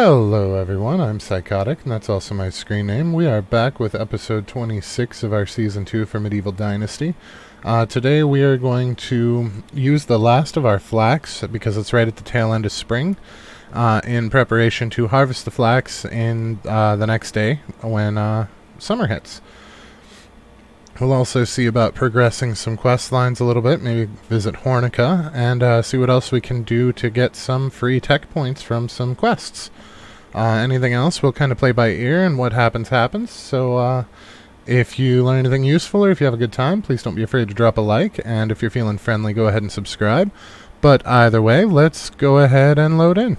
Hello everyone, I'm Psychotic, and that's also my screen name. We are back with episode 26 of our Season 2 for Medieval Dynasty. Today we are going to use the last of our flax, because it's right at the tail end of spring, in preparation to harvest the flax in the next day when summer hits. We'll also see about progressing some quest lines a little bit, maybe visit Hornica, and see what else we can do to get some free tech points from some quests. Anything else, we'll kind of play by ear, and what happens, happens. So if you learn anything useful or if you have a good time, please don't be afraid to drop a like, and if you're feeling friendly, go ahead and subscribe. But either way, let's go ahead and load in.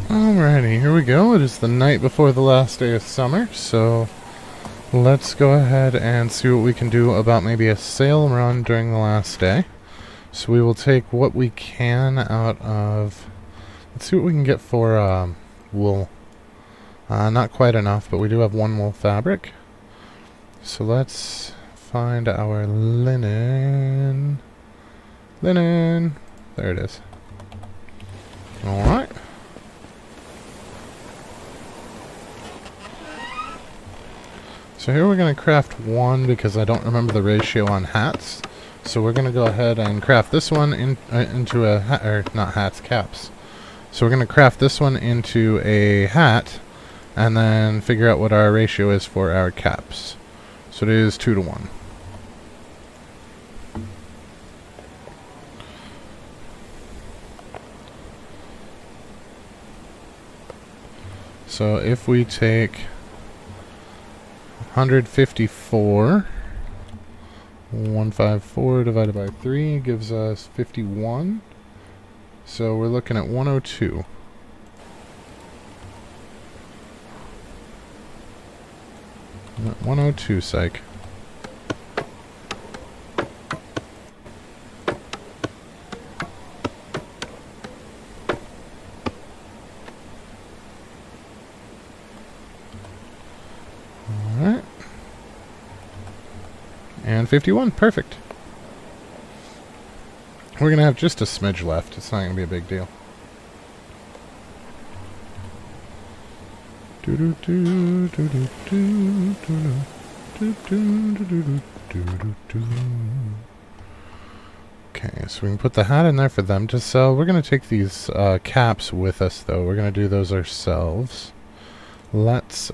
Alrighty, here we go. It is the night before the last day of summer, so let's go ahead and see what we can do about maybe a sail run during the last day. So we will take what we can out of... Let's see what we can get for wool. Not quite enough, but we do have one wool fabric. So let's find our linen. Linen! There it is. Alright. So here we're going to craft one because I don't remember the ratio on hats. So we're going to go ahead and craft this one into a hat, or not hats, caps. So we're going to craft this one into a hat and then figure out what our ratio is for our caps. So it is 2 to 1. So if we take 154, 154 divided by 3 gives us 51. So we're looking at 102. At 102, psych. Alright. And 51, perfect. We're going to have just a smidge left. It's not going to be a big deal. Okay, so we can put the hat in there for them to sell. We're going to take these caps with us, though. We're going to do those ourselves. Let's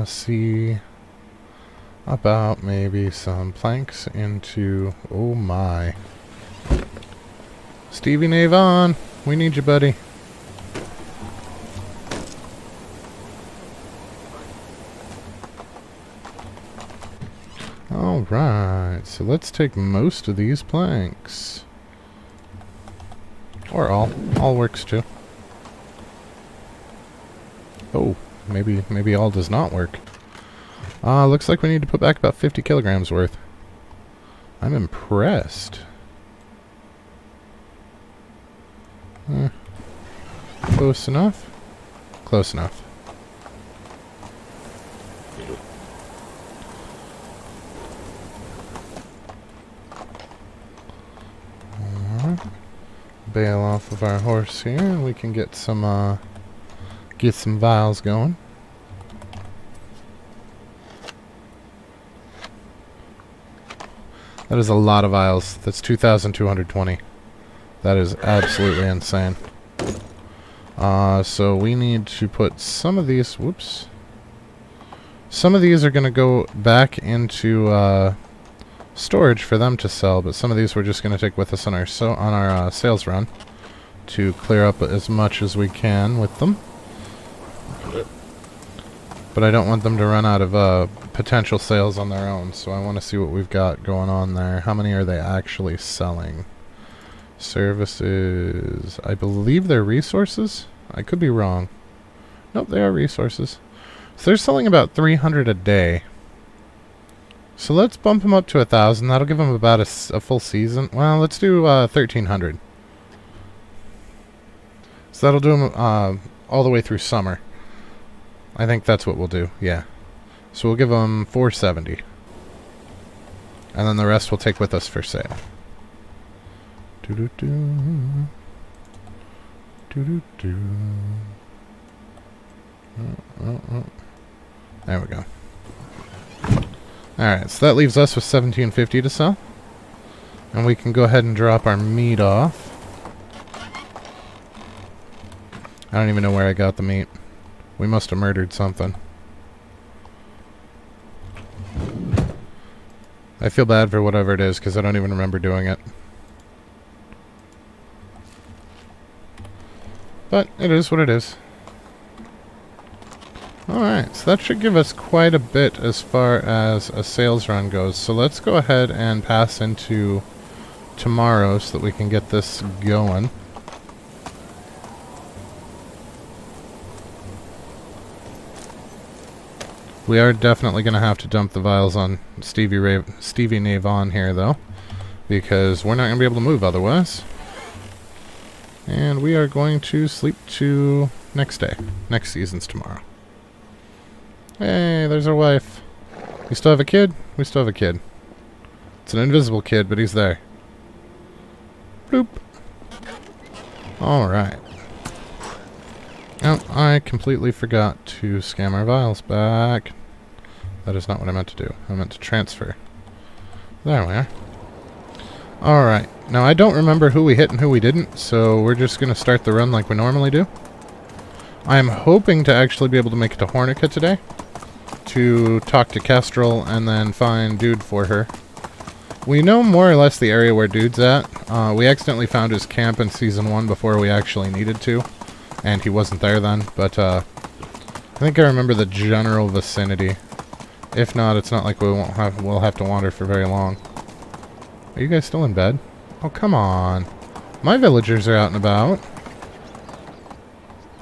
see about maybe some planks into... Oh my. Stevie Navon, we need you, buddy. Alright, so let's take most of these planks. Or all. All works too. Oh, maybe all does not work. Looks like we need to put back about 50 kilograms worth. I'm impressed. Close enough? Close enough. Alright. Bail off of our horse here, and we can get some vials going. That is a lot of vials. That's 2,220. That is absolutely insane. So we need to put some of these... Whoops. Some of these are going to go back into storage for them to sell, but some of these we're just going to take with us on our sales run to clear up as much as we can with them. But I don't want them to run out of potential sales on their own, so I want to see what we've got going on there. How many are they actually selling? Services... I believe they're resources? I could be wrong. Nope, they are resources. So they're selling about 300 a day. So let's bump them up to 1,000. That'll give them about a full season. Well, let's do 1,300. So that'll do them all the way through summer. I think that's what we'll do, yeah. So we'll give them 470. And then the rest we'll take with us for sale. Doo-doo-doo. Doo-doo-doo. There we go. Alright, so that leaves us with 1,750 to sell. And we can go ahead and drop our meat off. I don't even know where I got the meat. We must have murdered something. I feel bad for whatever it is, because I don't even remember doing it. But it is what it is. Alright, so that should give us quite a bit as far as a sales run goes. So let's go ahead and pass into tomorrow so that we can get this going. We are definitely going to have to dump the vials on Stevie Navon here, though, because we're not going to be able to move otherwise. And we are going to sleep to next day. Next season's tomorrow. Hey, there's our wife. We still have a kid? We still have a kid. It's an invisible kid, but he's there. Bloop. Alright. Oh, I completely forgot to scam our vials back. That is not what I meant to do. I meant to transfer. There we are. Alright. Now, I don't remember who we hit and who we didn't, so we're just going to start the run like we normally do. I am hoping to actually be able to make it to Hornica today, to talk to Kestrel and then find Dude for her. We know more or less the area where Dude's at. We accidentally found his camp in Season 1 before we actually needed to, and he wasn't there then, but I think I remember the general vicinity. If not, it's not like we'll have to wander for very long. Are you guys still in bed? Oh, come on. My villagers are out and about.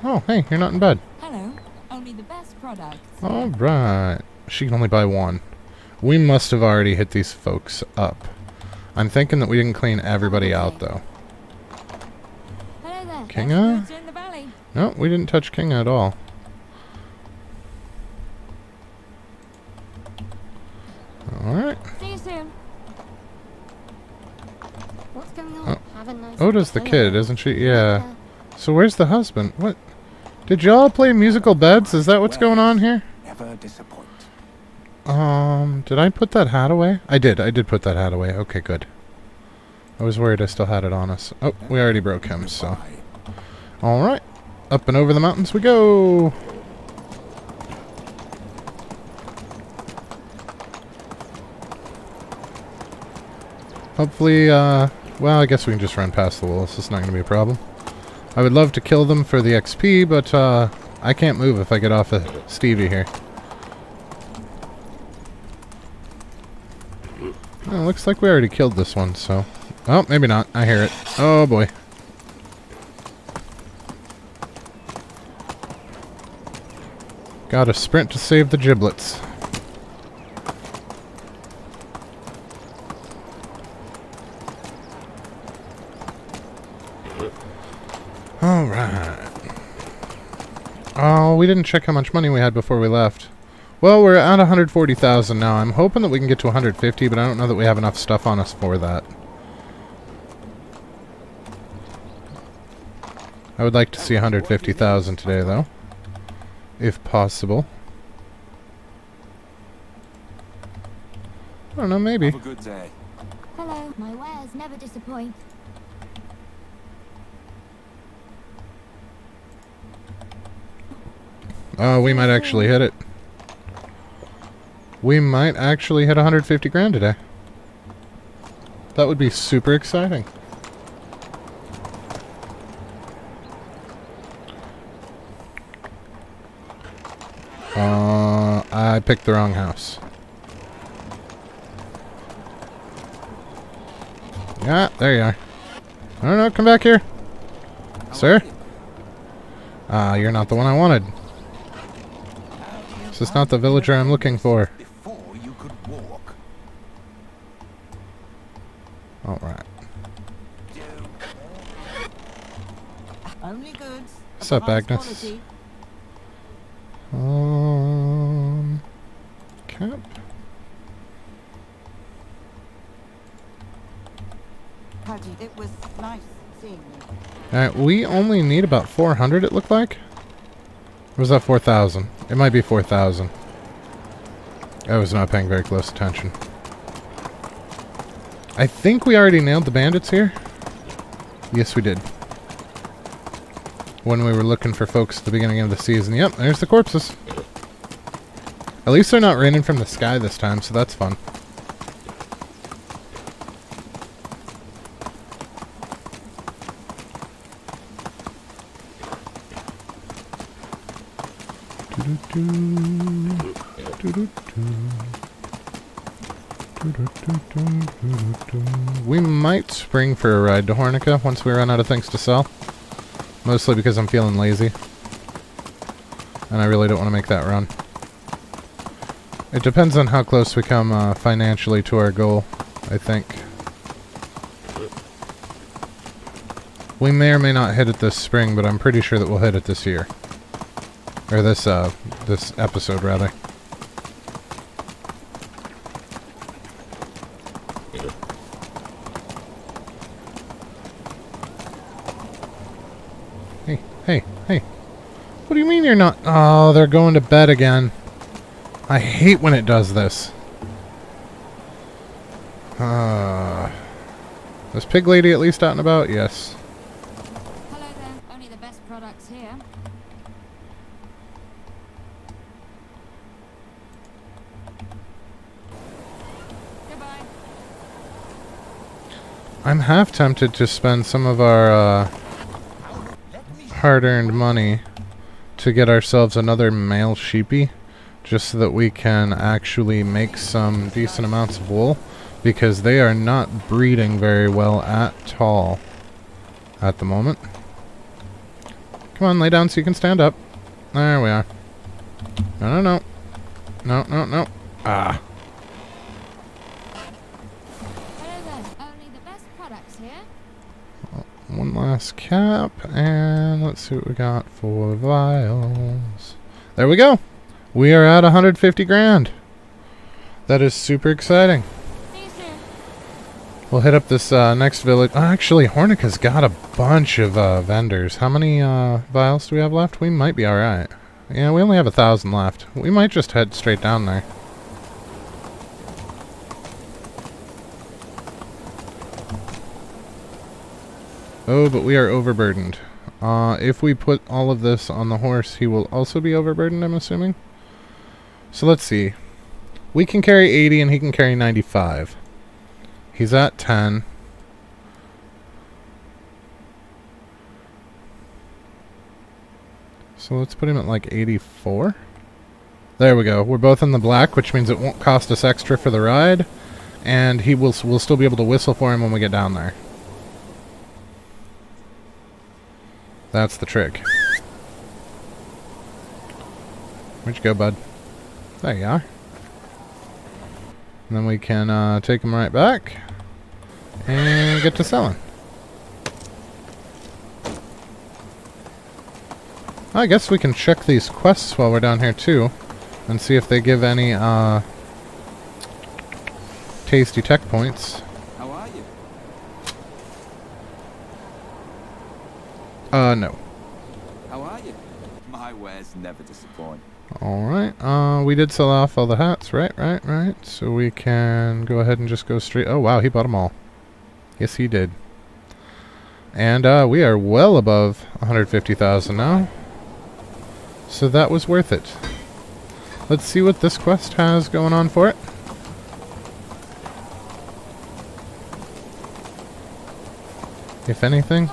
Oh, hey, you're not in bed. Hello. Only the best products. Alright. She can only buy one. We must have already hit these folks up. I'm thinking that we didn't clean everybody out, though. Hello there. Kinga? In the valley. No, we didn't touch Kinga at all. Alright. See you soon. What's going on? Have a nice Oda's the day. kid, isn't she? Yeah. So where's the husband? What? Did y'all play musical beds? Is that what's going on here? Never disappoint. Did I put that hat away? I did put that hat away. Okay, good. I was worried I still had it on us. Oh, we already broke him, so. Alright. Up and over the mountains we go! Hopefully, well, I guess we can just run past the wolves. It's not going to be a problem. I would love to kill them for the XP, but I can't move if I get off of Stevie here. Oh, looks like we already killed this one, so... Oh, maybe not. I hear it. Oh, boy. Gotta sprint to save the giblets. Alright. Oh, we didn't check how much money we had before we left. Well, we're at 140,000 now. I'm hoping that we can get to 150, but I don't know that we have enough stuff on us for that. I would like to see 150,000 today, though. If possible. I don't know, maybe. Have a good day. My wares never disappoint. Oh, we might actually hit it. We might actually hit 150 grand today. That would be super exciting. I picked the wrong house. Yeah, there you are. No, come back here. Sir? You're not the one I wanted. This is not the villager I'm looking for. Before you could walk. Alright. Only goods. What's up, Agnes? Cap? Paddy, it was nice seeing you. Alright, we only need about 400, it looked like? Or was that 4,000? It might be 4,000. I was not paying very close attention. I think we already nailed the bandits here. Yes, we did. When we were looking for folks at the beginning of the season. Yep, there's the corpses. At least they're not raining from the sky this time, so that's fun. We might spring for a ride to Hornica once we run out of things to sell. Mostly because I'm feeling lazy. And I really don't want to make that run. It depends on how close we come financially to our goal, I think. We may or may not hit it this spring, but I'm pretty sure that we'll hit it this year. Or this episode, rather. Hey. What do you mean you're not? Oh, they're going to bed again. I hate when it does this. Is Pig Lady at least out and about? Yes. Hello there. Only the best products here. Goodbye. I'm half tempted to spend some of our hard-earned money to get ourselves another male sheepy, just so that we can actually make some decent amounts of wool, because they are not breeding very well at all at the moment. Come on, lay down so you can stand up. There we are. No. Ah. Hello there. Only the best products here. One last cap, and let's see what we got for vials. There we go. We are at 150 grand. That is super exciting. See you soon. We'll hit up this next village. Oh, actually, Hornica's got a bunch of vendors. How many vials do we have left? We might be alright. Yeah, we only have 1,000 left. We might just head straight down there. Oh, but we are overburdened. If we put all of this on the horse, he will also be overburdened, I'm assuming. So let's see. We can carry 80 and he can carry 95. He's at 10. So let's put him at like 84. There we go. We're both in the black, which means it won't cost us extra for the ride. And we'll still be able to whistle for him when we get down there. That's the trick. Where'd you go, bud? There you are. And then we can take him right back and get to selling. I guess we can check these quests while we're down here too and see if they give any tasty tech points. How are you? No. How are you? My wares never disappoint. Alright, we did sell off all the hats, right. So we can go ahead and just go straight. Oh wow, he bought them all. Yes, he did. And we are well above 150,000 now. So that was worth it. Let's see what this quest has going on for it. If anything.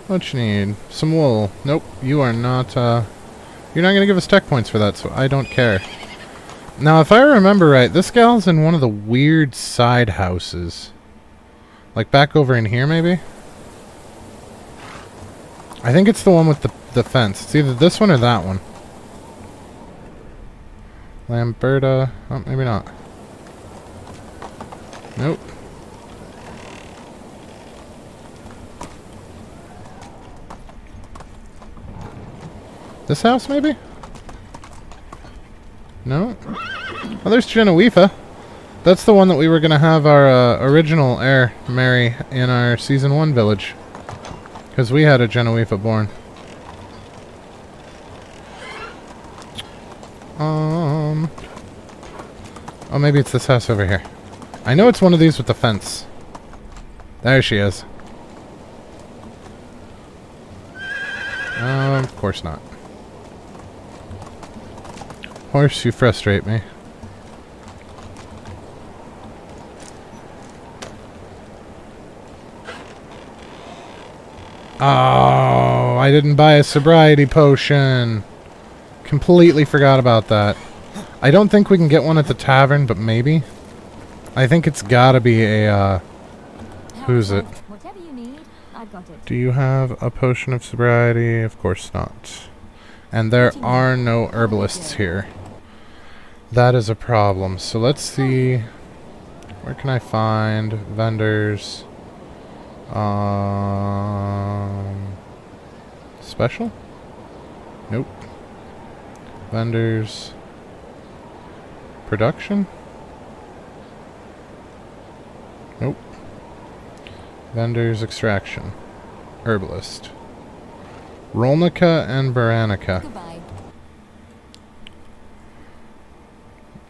What you need? Some wool. Nope, you are not, you're not going to give us tech points for that, so I don't care. Now, if I remember right, this gal's in one of the weird side houses. Like back over in here, maybe? I think it's the one with the fence. It's either this one or that one. Lamberta. Oh, maybe not. Nope. This house, maybe? No? Oh, there's Genevieve. That's the one that we were going to have our original heir marry in our Season 1 village. Because we had a Genevieve born. Oh, maybe it's this house over here. I know it's one of these with the fence. There she is. Of course not. Horse, you frustrate me. Oh, I didn't buy a sobriety potion. Completely forgot about that. I don't think we can get one at the tavern, but maybe. I think it's gotta be a, who's it? Whatever you need, I've got it. Do you have a potion of sobriety? Of course not. And there are no herbalists here. That is a problem. So let's see. Where can I find vendors? Special? Nope. Vendors. Production? Nope. Vendors extraction. Herbalist. Rolnica and Baranica. Goodbye.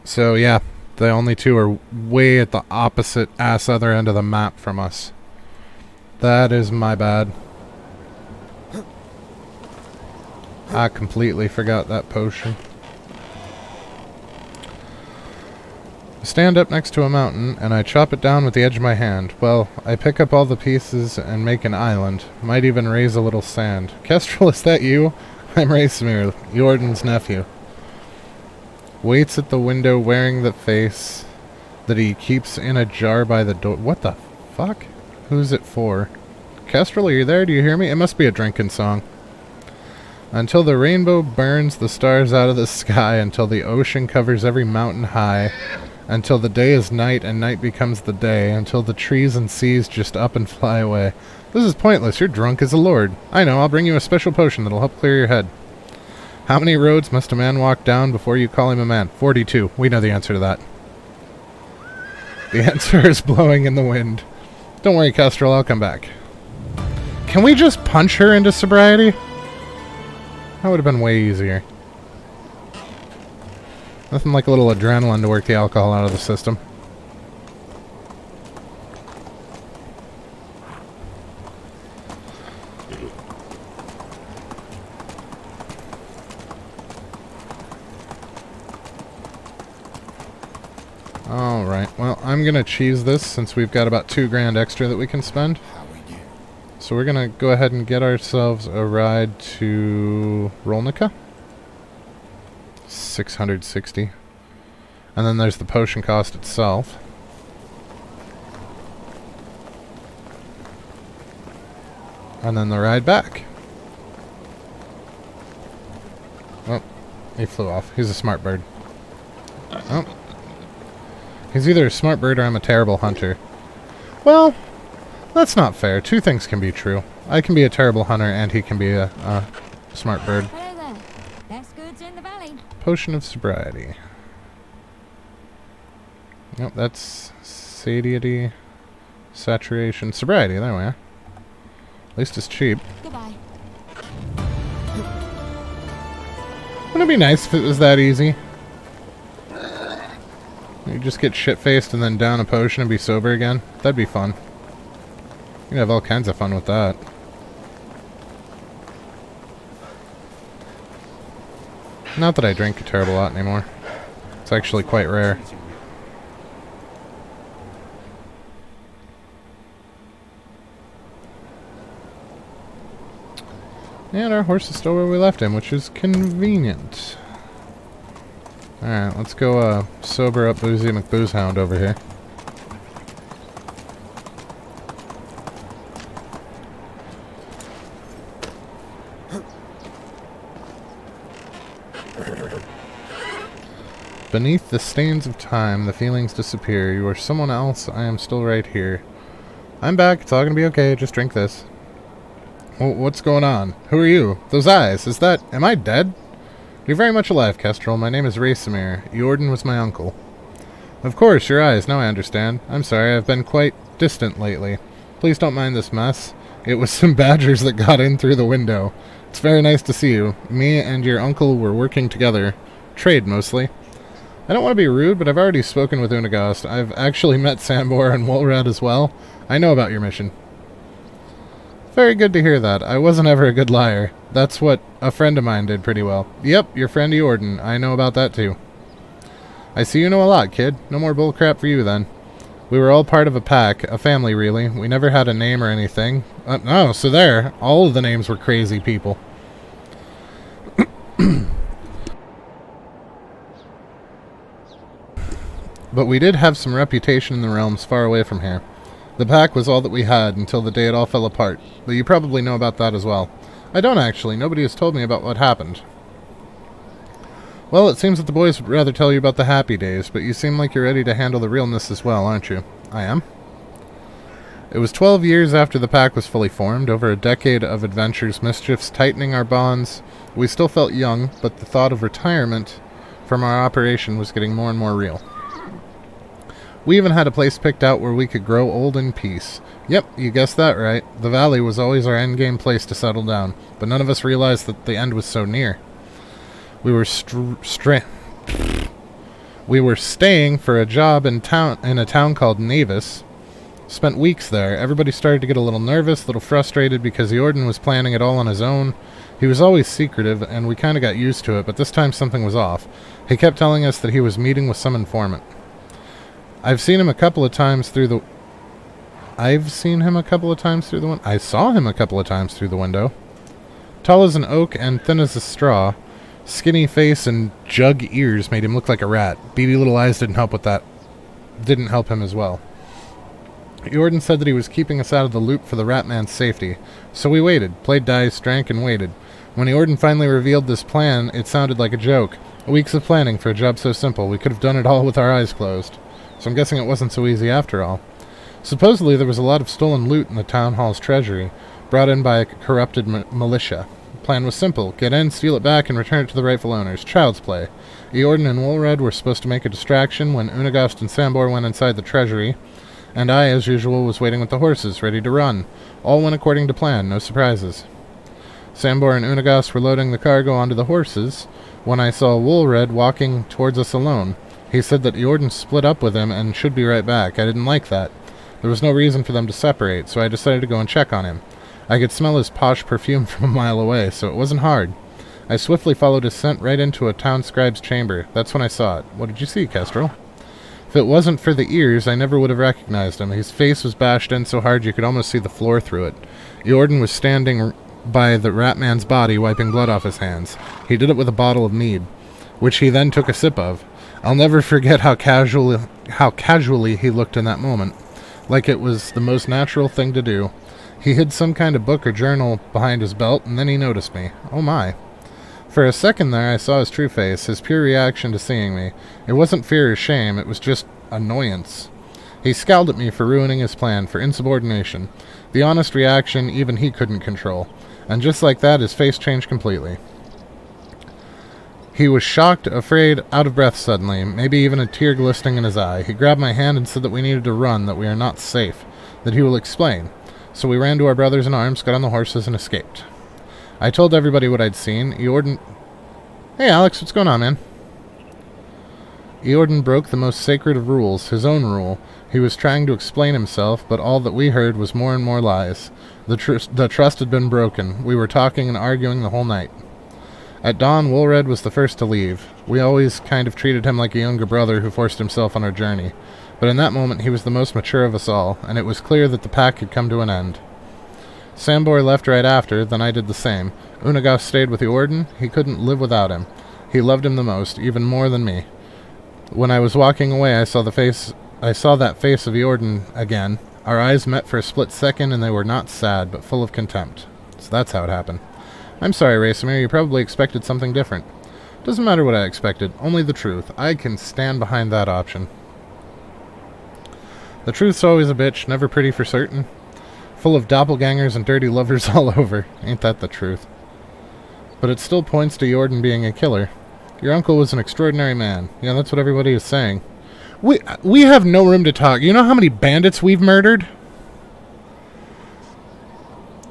So yeah, the only two are way at the opposite ass other end of the map from us. That is my bad. I completely forgot that potion. I stand up next to a mountain, and I chop it down with the edge of my hand. Well, I pick up all the pieces and make an island. Might even raise a little sand. Kestrel, is that you? I'm Raismere, Jordan's nephew. Waits at the window wearing the face that he keeps in a jar by the door. What the fuck? Who's it for? Kestrel, are you there? Do you hear me? It must be a drinking song. Until the rainbow burns the stars out of the sky, until the ocean covers every mountain high, until the day is night and night becomes the day, until the trees and seas just up and fly away. This is pointless. You're drunk as a lord. I know. I'll bring you a special potion that'll help clear your head. How many roads must a man walk down before you call him a man? 42. We know the answer to that. The answer is blowing in the wind. Don't worry, Kestrel. I'll come back. Can we just punch her into sobriety? That would have been way easier. Nothing like a little adrenaline to work the alcohol out of the system. Alright, well, I'm gonna cheese this since we've got about $2,000 extra that we can spend. So we're gonna go ahead and get ourselves a ride to Rolnica. 660. And then there's the potion cost itself. And then the ride back. Oh, he flew off. He's a smart bird. Oh. He's either a smart bird or I'm a terrible hunter. Well, that's not fair. Two things can be true. I can be a terrible hunter and he can be a smart bird. Hello there. Best goods in the valley. Potion of sobriety. Nope, that's satiety, saturation, sobriety. There we are. At least it's cheap. Goodbye. Wouldn't it be nice if it was that easy? You just get shit-faced and then down a potion and be sober again? That'd be fun. can have all kinds of fun with that. Not that I drink a terrible lot anymore. It's actually quite rare. And our horse is still where we left him, which is convenient. Alright, let's go sober up Boozy McBoozehound over here. Beneath the stains of time, the feelings disappear. You are someone else, I am still right here. I'm back, it's all gonna be okay, just drink this. What's going on? Who are you? Those eyes, is that... am I dead? You're very much alive, Kestrel. My name is Racemir. Jordan was my uncle. Of course, your eyes, now I understand. I'm sorry, I've been quite distant lately. Please don't mind this mess. It was some badgers that got in through the window. It's very nice to see you. Me and your uncle were working together. Trade, mostly. I don't want to be rude, but I've already spoken with Unagast. I've actually met Sambor and Wolrad as well. I know about your mission. Very good to hear that. I wasn't ever a good liar. That's what a friend of mine did pretty well. Yep, your friend Jordan. I know about that too. I see you know a lot, kid. No more bullcrap for you then. We were all part of a pack, a family really. We never had a name or anything. No, so there. All of the names were crazy people. But we did have some reputation in the realms far away from here. The pack was all that we had until the day it all fell apart, but you probably know about that as well. I don't actually. Nobody has told me about what happened. Well, it seems that the boys would rather tell you about the happy days, but you seem like you're ready to handle the realness as well, aren't you? I am. It was 12 years after the pack was fully formed, over a decade of adventures, mischiefs, tightening our bonds. We still felt young, but the thought of retirement from our operation was getting more and more real. We even had a place picked out where we could grow old in peace. Yep, you guessed that right. The valley was always our endgame place to settle down, but none of us realized that the end was so near. We were staying for a job in a town called Navis. Spent weeks there. Everybody started to get a little nervous, a little frustrated because Jordan was planning it all on his own. He was always secretive, and we kind of got used to it, but this time something was off. He kept telling us that he was meeting with some informant. I saw him a couple of times through the window. Tall as an oak and thin as a straw. Skinny face and jug ears made him look like a rat. Beady little eyes didn't help him as well. Jordan said that he was keeping us out of the loop for the rat man's safety. So we waited, played dice, drank, and waited. When Jordan finally revealed this plan, it sounded like a joke. Weeks of planning for a job so simple. We could have done it all with our eyes closed. So I'm guessing it wasn't so easy after all. Supposedly there was a lot of stolen loot in the town hall's treasury, brought in by a corrupted militia. The plan was simple. Get in, steal it back, and return it to the rightful owners. Child's play. Jordan and Wolrad were supposed to make a distraction when Unagast and Sambor went inside the treasury, and I, as usual, was waiting with the horses, ready to run. All went according to plan, no surprises. Sambor and Unagast were loading the cargo onto the horses when I saw Wolrad walking towards us alone. He said that Jordan split up with him and should be right back. I didn't like that. There was no reason for them to separate, so I decided to go and check on him. I could smell his posh perfume from a mile away, so it wasn't hard. I swiftly followed his scent right into a town scribe's chamber. That's when I saw it. What did you see, Kestrel? If it wasn't for the ears, I never would have recognized him. His face was bashed in so hard you could almost see the floor through it. Jordan was standing by the rat man's body, wiping blood off his hands. He did it with a bottle of mead, which he then took a sip of. I'll never forget how casually he looked in that moment, like it was the most natural thing to do. He hid some kind of book or journal behind his belt, and then he noticed me. Oh my. For a second there I saw his true face, his pure reaction to seeing me. It wasn't fear or shame, it was just annoyance. He scowled at me for ruining his plan, for insubordination. The honest reaction even he couldn't control. And just like that, his face changed completely. He was shocked, afraid, out of breath suddenly, maybe even a tear glistening in his eye. He grabbed my hand and said that we needed to run, that we are not safe, that he will explain. So we ran to our brothers in arms, got on the horses, and escaped. I told everybody what I'd seen. Jordan... Hey, Alex, what's going on, man? Eordan broke the most sacred of rules, his own rule. He was trying to explain himself, but all that we heard was more and more lies. The trust had been broken. We were talking and arguing the whole night. At dawn, Woolred was the first to leave. We always kind of treated him like a younger brother who forced himself on our journey. But in that moment, he was the most mature of us all, and it was clear that the pack had come to an end. Sambor left right after, then I did the same. Unagast stayed with Eordan. He couldn't live without him. He loved him the most, even more than me. When I was walking away, I saw that face of Eordan again. Our eyes met for a split second, and they were not sad, but full of contempt. So that's how it happened. I'm sorry, Racemir, you probably expected something different. Doesn't matter what I expected, only the truth. I can stand behind that option. The truth's always a bitch, never pretty for certain. Full of doppelgangers and dirty lovers all over. Ain't that the truth? But it still points to Eordan being a killer. Your uncle was an extraordinary man. Yeah, that's what everybody is saying. We have no room to talk. You know how many bandits we've murdered?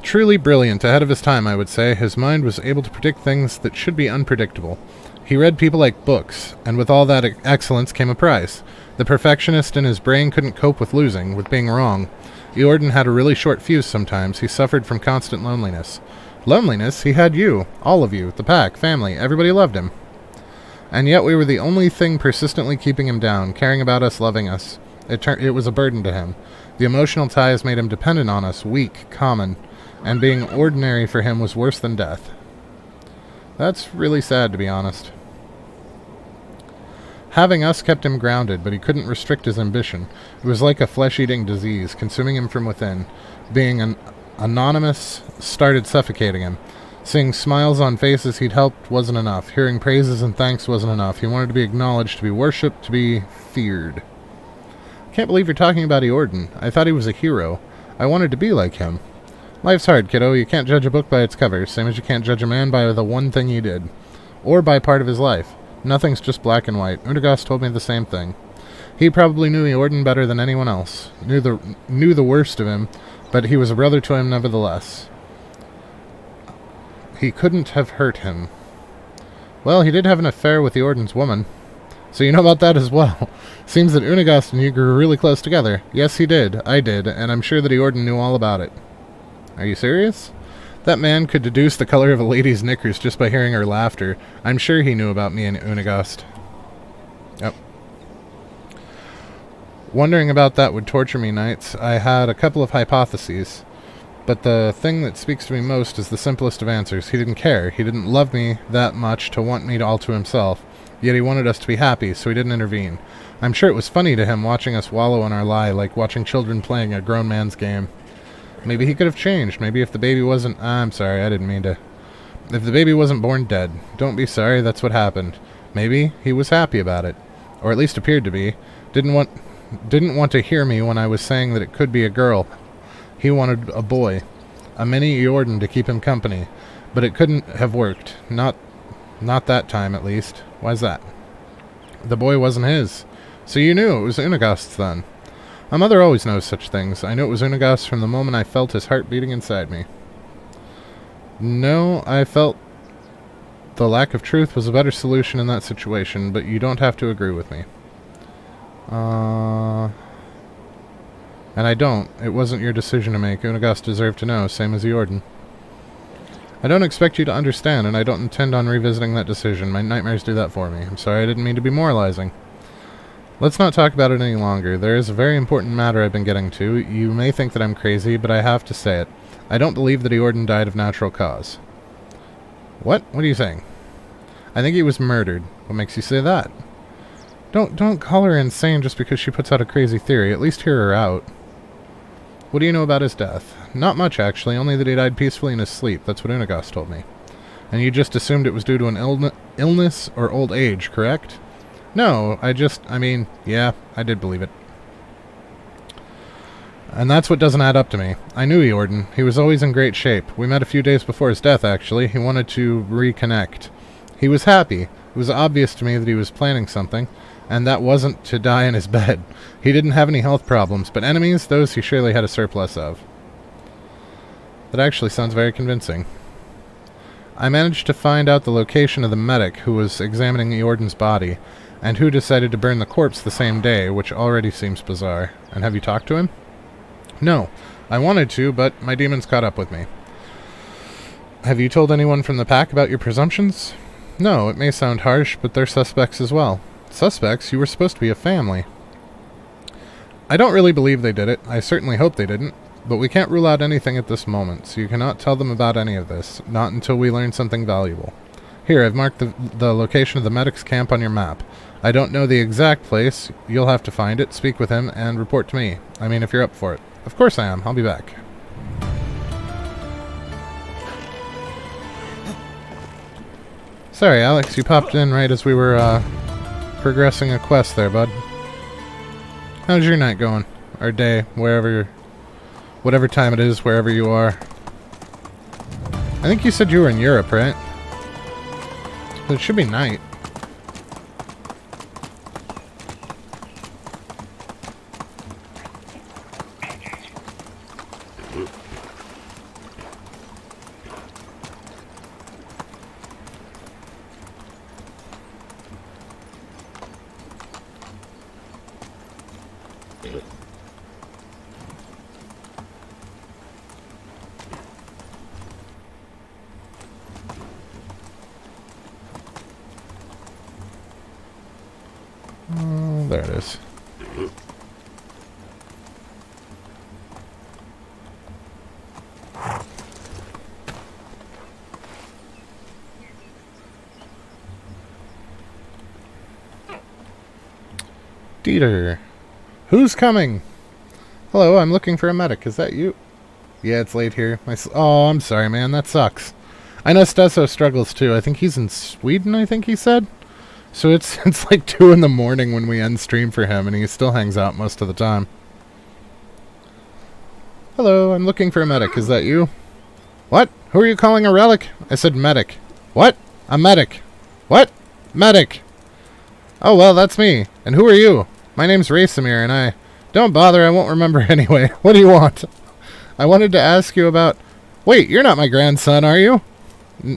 Truly brilliant, ahead of his time, I would say. His mind was able to predict things that should be unpredictable. He read people like books, and with all that excellence came a price. The perfectionist in his brain couldn't cope with losing, with being wrong. Eordan had a really short fuse sometimes. He suffered from constant loneliness. Loneliness? He had you. All of you. The pack. Family. Everybody loved him. And yet we were the only thing persistently keeping him down, caring about us, loving us. It was a burden to him. The emotional ties made him dependent on us, weak, common, and being ordinary for him was worse than death. That's really sad, to be honest. Having us kept him grounded, but he couldn't restrict his ambition. It was like a flesh-eating disease, consuming him from within. Being an anonymous started suffocating him. Seeing smiles on faces he'd helped wasn't enough. Hearing praises and thanks wasn't enough. He wanted to be acknowledged, to be worshipped, to be feared. Can't believe you're talking about Eordan. I thought he was a hero. I wanted to be like him. Life's hard, kiddo. You can't judge a book by its cover, same as you can't judge a man by the one thing he did. Or by part of his life. Nothing's just black and white. Unagast told me the same thing. He probably knew Eordan better than anyone else. Knew the worst of him, but he was a brother to him nevertheless. He couldn't have hurt him. Well, he did have an affair with Eordan's woman. So you know about that as well. Seems that Unagast and you grew really close together. Yes, he did. I did, and I'm sure that Eordan knew all about it. Are you serious? That man could deduce the color of a lady's knickers just by hearing her laughter. I'm sure he knew about me and Unagast. Yep. Wondering about that would torture me nights. I had a couple of hypotheses. But the thing that speaks to me most is the simplest of answers. He didn't care. He didn't love me that much to want me all to himself. Yet he wanted us to be happy, so he didn't intervene. I'm sure it was funny to him watching us wallow in our lie, like watching children playing a grown man's game. Maybe he could have changed. Maybe if the baby wasn't... I'm sorry, I didn't mean to... If the baby wasn't born dead. Don't be sorry, that's what happened. Maybe he was happy about it. Or at least appeared to be. Didn't want to hear me when I was saying that it could be a girl. He wanted a boy. A mini Eordan to keep him company. But it couldn't have worked. Not that time, at least. Why's that? The boy wasn't his. So you knew it was Unagast's then. My mother always knows such things. I knew it was Unagast from the moment I felt his heart beating inside me. No, I felt the lack of truth was a better solution in that situation, but you don't have to agree with me. And I don't. It wasn't your decision to make. Unagast deserved to know, same as Eordan. I don't expect you to understand, and I don't intend on revisiting that decision. My nightmares do that for me. I'm sorry, I didn't mean to be moralizing. Let's not talk about it any longer. There is a very important matter I've been getting to. You may think that I'm crazy, but I have to say it. I don't believe that Eordan died of natural cause. What? What are you saying? I think he was murdered. What makes you say that? Don't call her insane just because she puts out a crazy theory. At least hear her out. What do you know about his death? Not much, actually. Only that he died peacefully in his sleep. That's what Unagast told me. And you just assumed it was due to an illness or old age, correct? No, yeah, I did believe it. And that's what doesn't add up to me. I knew Eordan. He was always in great shape. We met a few days before his death, actually. He wanted to reconnect. He was happy. It was obvious to me that he was planning something, and that wasn't to die in his bed. He didn't have any health problems, but enemies, those he surely had a surplus of. That actually sounds very convincing. I managed to find out the location of the medic who was examining Eordan's body. And who decided to burn the corpse the same day, which already seems bizarre. And have you talked to him? No. I wanted to, but my demons caught up with me. Have you told anyone from the pack about your presumptions? No, it may sound harsh, but they're suspects as well. Suspects? You were supposed to be a family. I don't really believe they did it. I certainly hope they didn't. But we can't rule out anything at this moment, so you cannot tell them about any of this. Not until we learn something valuable. Here, I've marked the location of the medic's camp on your map. I don't know the exact place. You'll have to find it, speak with him, and report to me. I mean, if you're up for it. Of course I am. I'll be back. Sorry, Alex, you popped in right as we were, progressing a quest there, bud. How's your night going? Or day, whatever time it is, wherever you are. I think you said you were in Europe, right? So it should be night. Oh, there it is. Dieter. Who's coming? Hello, I'm looking for a medic. Is that you? Yeah, it's late here. Oh, I'm sorry, man. That sucks. I know Stesso struggles too. I think he's in Sweden, I think he said. So it's like 2 in the morning when we end stream for him, and he still hangs out most of the time. Hello, I'm looking for a medic. Is that you? What? Who are you calling a relic? I said medic. What? A medic. What? Medic. Oh, well, that's me. And who are you? My name's Racemir, and I... Don't bother, I won't remember anyway. What do you want? I wanted to ask you about... Wait, you're not my grandson, are you?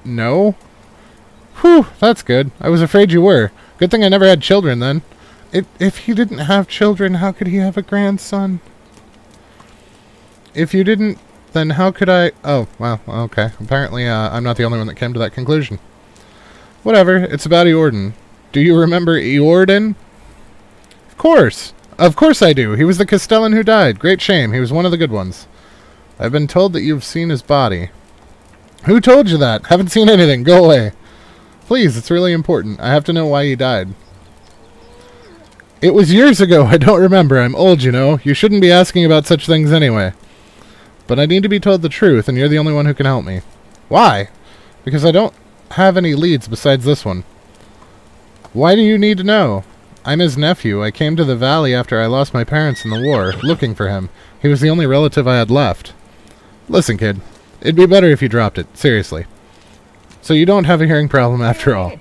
No? Whew, that's good. I was afraid you were. Good thing I never had children then. If he didn't have children, how could he have a grandson? If you didn't, then how could I... Oh, well, okay. Apparently, I'm not the only one that came to that conclusion. Whatever, it's about Eorden. Do you remember Eorden? Of course. Of course I do. He was the Castellan who died. Great shame. He was one of the good ones. I've been told that you've seen his body. Who told you that? Haven't seen anything. Go away. Please, it's really important. I have to know why he died. It was years ago. I don't remember. I'm old, you know. You shouldn't be asking about such things anyway. But I need to be told the truth, and you're the only one who can help me. Why? Because I don't have any leads besides this one. Why do you need to know? I'm his nephew. I came to the valley after I lost my parents in the war, looking for him. He was the only relative I had left. Listen, kid. It'd be better if you dropped it. Seriously. So you don't have a hearing problem after all.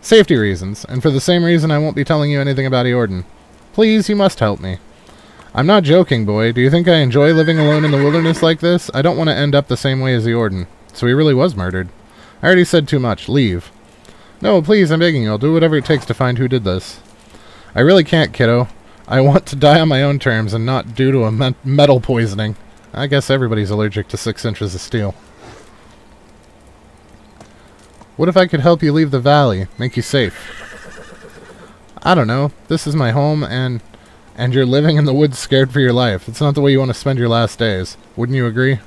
Safety reasons, and for the same reason I won't be telling you anything about Eorden. Please, you must help me. I'm not joking, boy. Do you think I enjoy living alone in the wilderness like this? I don't want to end up the same way as Eorden. So he really was murdered. I already said too much. Leave. No, please, I'm begging you. I'll do whatever it takes to find who did this. I really can't, kiddo. I want to die on my own terms and not due to a metal poisoning. I guess everybody's allergic to 6 inches of steel. What if I could help you leave the valley, make you safe? I don't know. This is my home, and you're living in the woods scared for your life. It's not the way you want to spend your last days. Wouldn't you agree?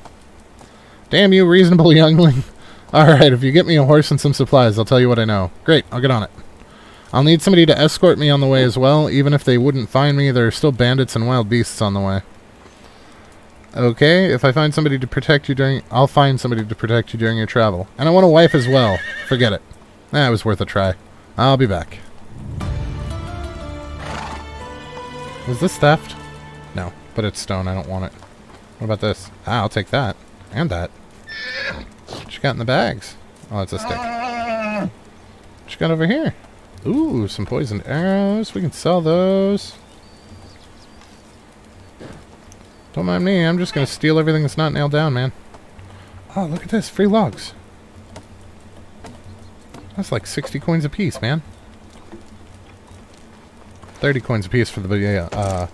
Damn you, reasonable youngling. Alright, if you get me a horse and some supplies, I'll tell you what I know. Great, I'll get on it. I'll need somebody to escort me on the way as well. Even if they wouldn't find me, there are still bandits and wild beasts on the way. Okay, if I find somebody to protect you during... I'll find somebody to protect you during your travel. And I want a wife as well. Forget it. It was worth a try. I'll be back. Was this theft? No, but it's stone. I don't want it. What about this? Ah, I'll take that. And that. What you got in the bags? Oh, it's a stick. What you got over here? Ooh, some poisoned arrows. We can sell those. Don't mind me. I'm just going to steal everything that's not nailed down, man. Oh, look at this. Free logs. That's like 60 coins apiece, man. 30 coins apiece for the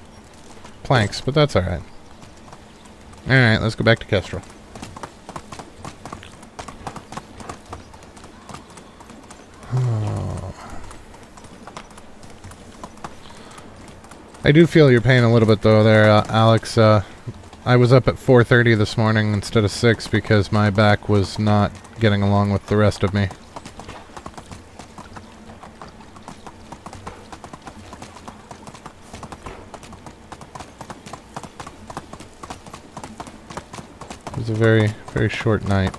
planks, but that's alright. Alright, let's go back to Kestrel. I do feel your pain a little bit though there, Alex. I was up at 4:30 this morning instead of 6 because my back was not getting along with the rest of me. It was a very, very short night.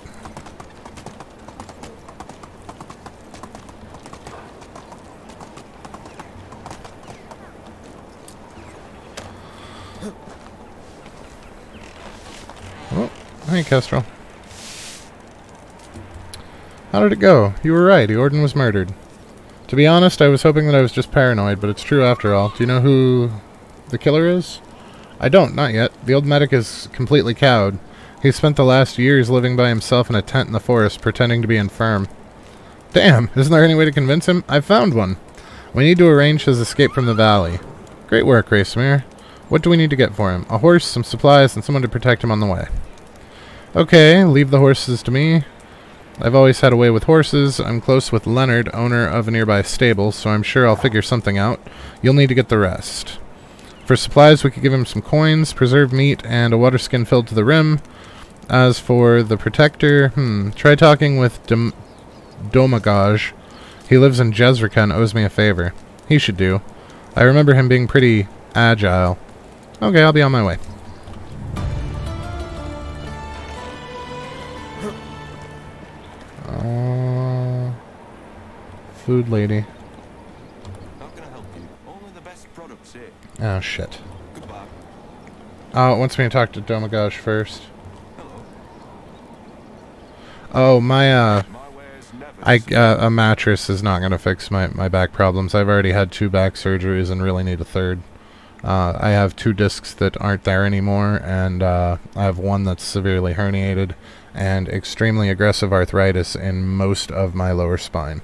Oh, hey, Kestrel. How did it go? You were right. Eorden was murdered. To be honest, I was hoping that I was just paranoid, but it's true after all. Do you know who the killer is? I don't, not yet. The old medic is completely cowed. He spent the last years living by himself in a tent in the forest, pretending to be infirm. Damn, isn't there any way to convince him? I've found one. We need to arrange his escape from the valley. Great work, Racemir. What do we need to get for him? A horse, some supplies, and someone to protect him on the way. Okay, leave the horses to me. I've always had a way with horses. I'm close with Leonard, owner of a nearby stable, so I'm sure I'll figure something out. You'll need to get the rest. For supplies, we could give him some coins, preserved meat, and a water skin filled to the rim. As for the protector, try talking with Domagaj. He lives in Jezrika and owes me a favor. He should do. I remember him being pretty agile. Okay, I'll be on my way. Food lady. How can I help you? Only the best products here. Oh, shit. Goodbye. Oh, it wants me to talk to Domagaj first. Hello. Oh, my, My wares never a mattress is not going to fix my back problems. I've already had 2 back surgeries and really need a third. I have 2 discs that aren't there anymore, and I have one that's severely herniated and extremely aggressive arthritis in most of my lower spine.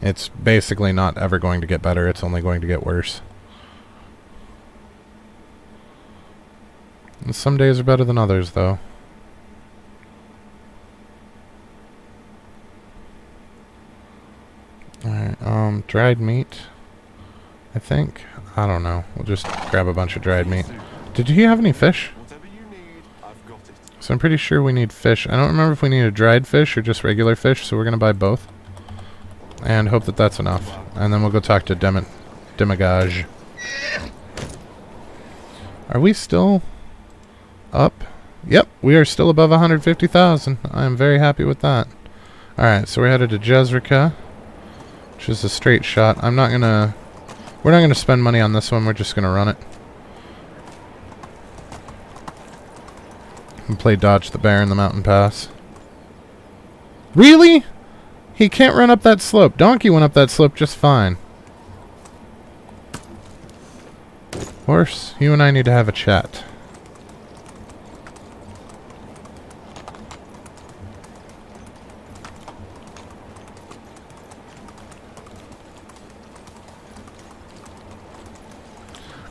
It's basically not ever going to get better, it's only going to get worse. And some days are better than others, though. Alright, dried meat, I think. I don't know. We'll just grab a bunch of dried meat. Did you have any fish? Whatever you need, I've got it. So I'm pretty sure we need fish. I don't remember if we need a dried fish or just regular fish, so we're going to buy both. And hope that that's enough. And then we'll go talk to Demagage. Are we still up? Yep, we are still above 150,000. I am very happy with that. Alright, so we're headed to Jezrika, which is a straight shot. We're not gonna spend money on this one, we're just gonna run it. And play dodge the bear in the mountain pass. Really? He can't run up that slope. Donkey went up that slope just fine. Horse, you and I need to have a chat.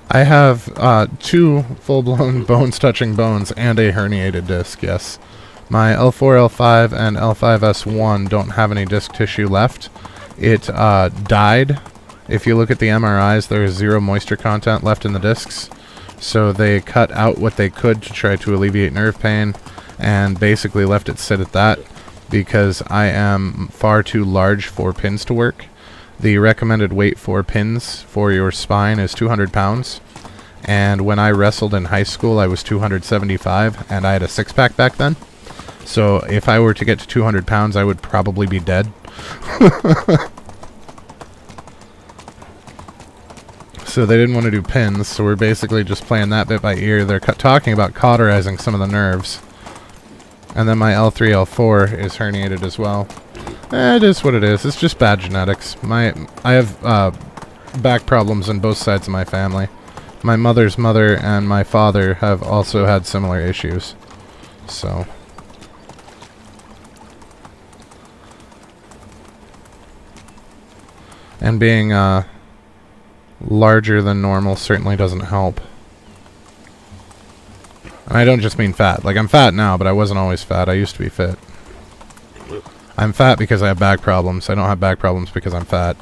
I have 2 full-blown bones-touching bones and a herniated disc, yes. My L4, L5, and L5S1 don't have any disc tissue left. It died. If you look at the MRIs, there is 0 moisture content left in the discs. So they cut out what they could to try to alleviate nerve pain and basically left it sit at that because I am far too large for pins to work. The recommended weight for pins for your spine is 200 pounds. And when I wrestled in high school, I was 275, and I had a 6-pack back then. So if I were to get to 200 pounds, I would probably be dead. So they didn't want to do pins, so we're basically just playing that bit by ear. They're talking about cauterizing some of the nerves. And then my L3, L4 is herniated as well. It is what it is. It's just bad genetics. I have back problems on both sides of my family. My mother's mother and my father have also had similar issues. So... And being larger than normal certainly doesn't help. And I don't just mean fat. Like, I'm fat now, but I wasn't always fat. I used to be fit. I'm fat because I have back problems. I don't have back problems because I'm fat.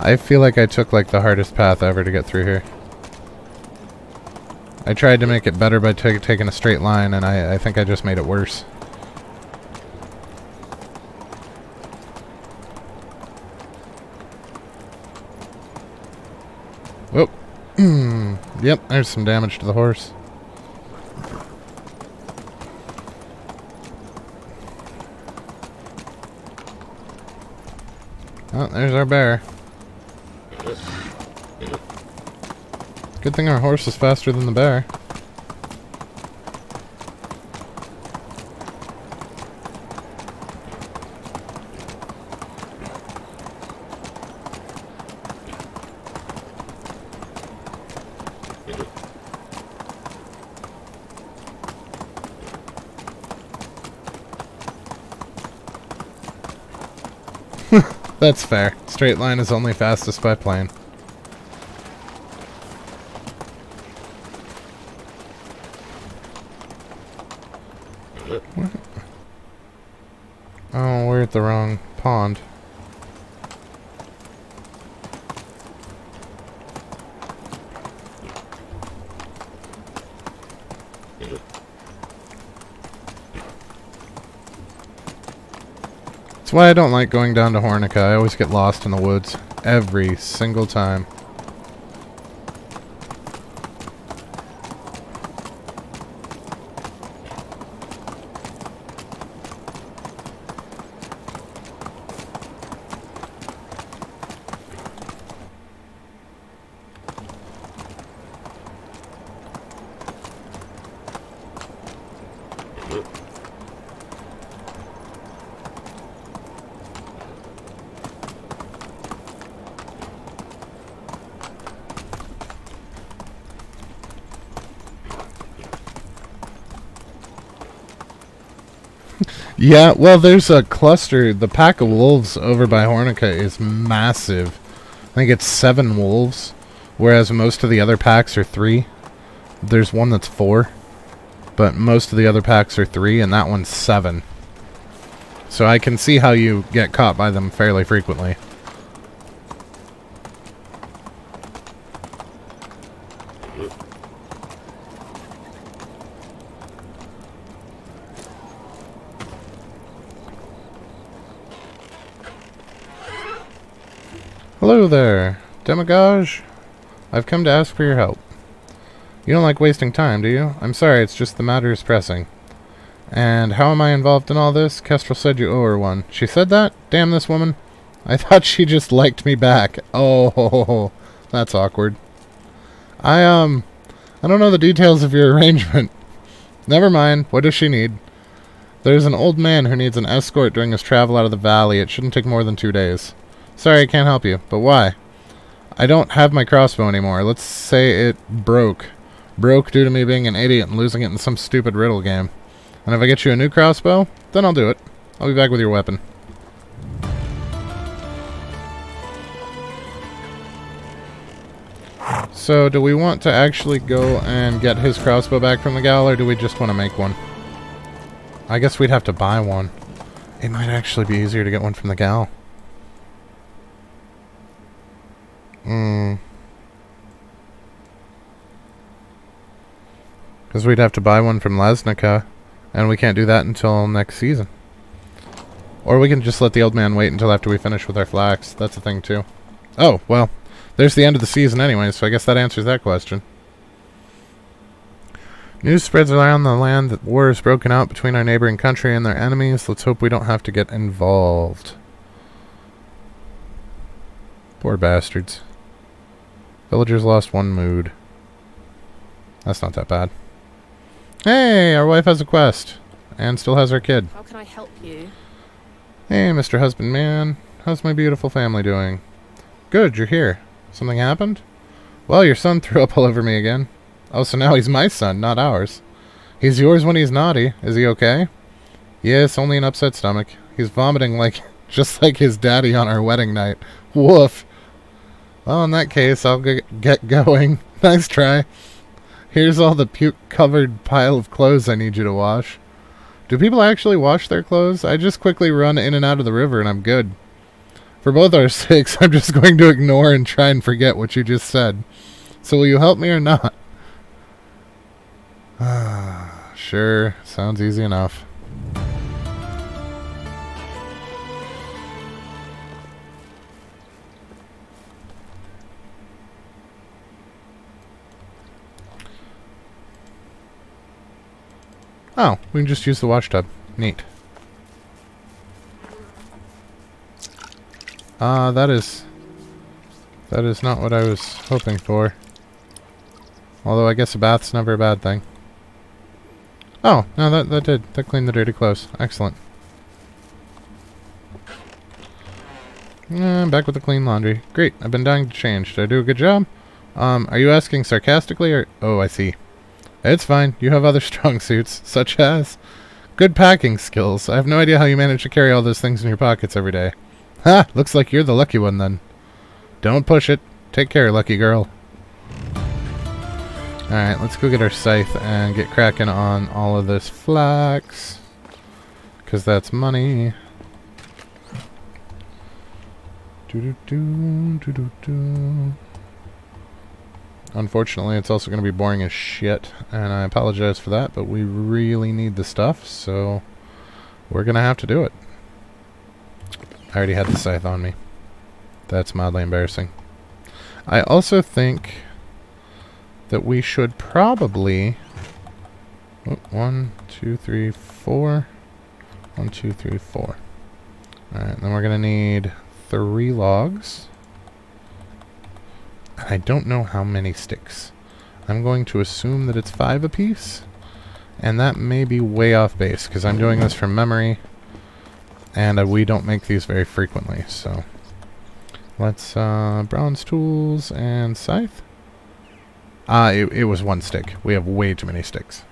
I feel like I took like the hardest path ever to get through here. I tried to make it better by taking a straight line, and I think I just made it worse. Whoop. Yep, there's some damage to the horse. Oh, there's our bear. Good thing our horse is faster than the bear. That's fair. Straight line is only fastest by plane. What? Oh, we're at the wrong pond. That's why I don't like going down to Hornica. I always get lost in the woods. Every single time. Yeah, well, there's a cluster. The pack of wolves over by Hornica is massive. I think it's 7 wolves, whereas most of the other packs are 3. There's one that's 4, but most of the other packs are 3, and that one's 7. So I can see how you get caught by them fairly frequently. Hello there, Demagogue. I've come to ask for your help. You don't like wasting time, do you? I'm sorry, it's just the matter is pressing. And how am I involved in all this? Kestrel said you owe her one. She said that? Damn this woman. I thought she just liked me back. Oh, that's awkward. I don't know the details of your arrangement. Never mind. What does she need? There's an old man who needs an escort during his travel out of the valley. It shouldn't take more than 2 days. Sorry, I can't help you. But why? I don't have my crossbow anymore. Let's say it broke. Broke due to me being an idiot and losing it in some stupid riddle game. And if I get you a new crossbow, then I'll do it. I'll be back with your weapon. So, do we want to actually go and get his crossbow back from the gal, or do we just want to make one? I guess we'd have to buy one. It might actually be easier to get one from the gal. Because we'd have to buy one from Lesnica, and we can't do that until next season. Or we can just let the old man wait until after we finish with our flax. That's a thing, too. Oh, well, there's the end of the season anyway, so I guess that answers that question. News spreads around the land that war has broken out between our neighboring country and their enemies. Let's hope we don't have to get involved. Poor bastards. Villagers lost one mood. That's not that bad. Hey, our wife has a quest. And still has her kid. How can I help you? Hey, Mr. Husbandman. How's my beautiful family doing? Good, you're here. Something happened? Well, your son threw up all over me again. Oh, so now he's my son, not ours. He's yours when he's naughty. Is he okay? Yes, only an upset stomach. He's vomiting just like his daddy on our wedding night. Woof. Well, in that case, I'll get going. Nice try. Here's all the puke-covered pile of clothes I need you to wash. Do people actually wash their clothes? I just quickly run in and out of the river and I'm good. For both our sakes, I'm just going to ignore and try and forget what you just said. So will you help me or not? Sure, sounds easy enough. Oh, we can just use the wash tub. Neat. That is not what I was hoping for. Although I guess a bath's never a bad thing. Oh, no, that cleaned the dirty clothes. Excellent. Back with the clean laundry. Great, I've been dying to change. Did I do a good job? Are you asking sarcastically or... Oh, I see. It's fine. You have other strong suits, such as... Good packing skills. I have no idea how you manage to carry all those things in your pockets every day. Ha! Looks like you're the lucky one then. Don't push it. Take care, lucky girl. Alright, let's go get our scythe and get cracking on all of this flax. Because that's money. Unfortunately, it's also going to be boring as shit. And I apologize for that, but we really need the stuff, so we're going to have to do it. I already had the scythe on me. That's mildly embarrassing. I also think that we should probably... Oh, 1, 2, 3, 4. 1, 2, 3, 4. Alright, then we're going to need 3 logs. I don't know how many sticks. I'm going to assume that it's 5 apiece. And that may be way off base, because I'm doing this from memory. And we don't make these very frequently, so... Let's, bronze tools and scythe. It was 1 stick. We have way too many sticks.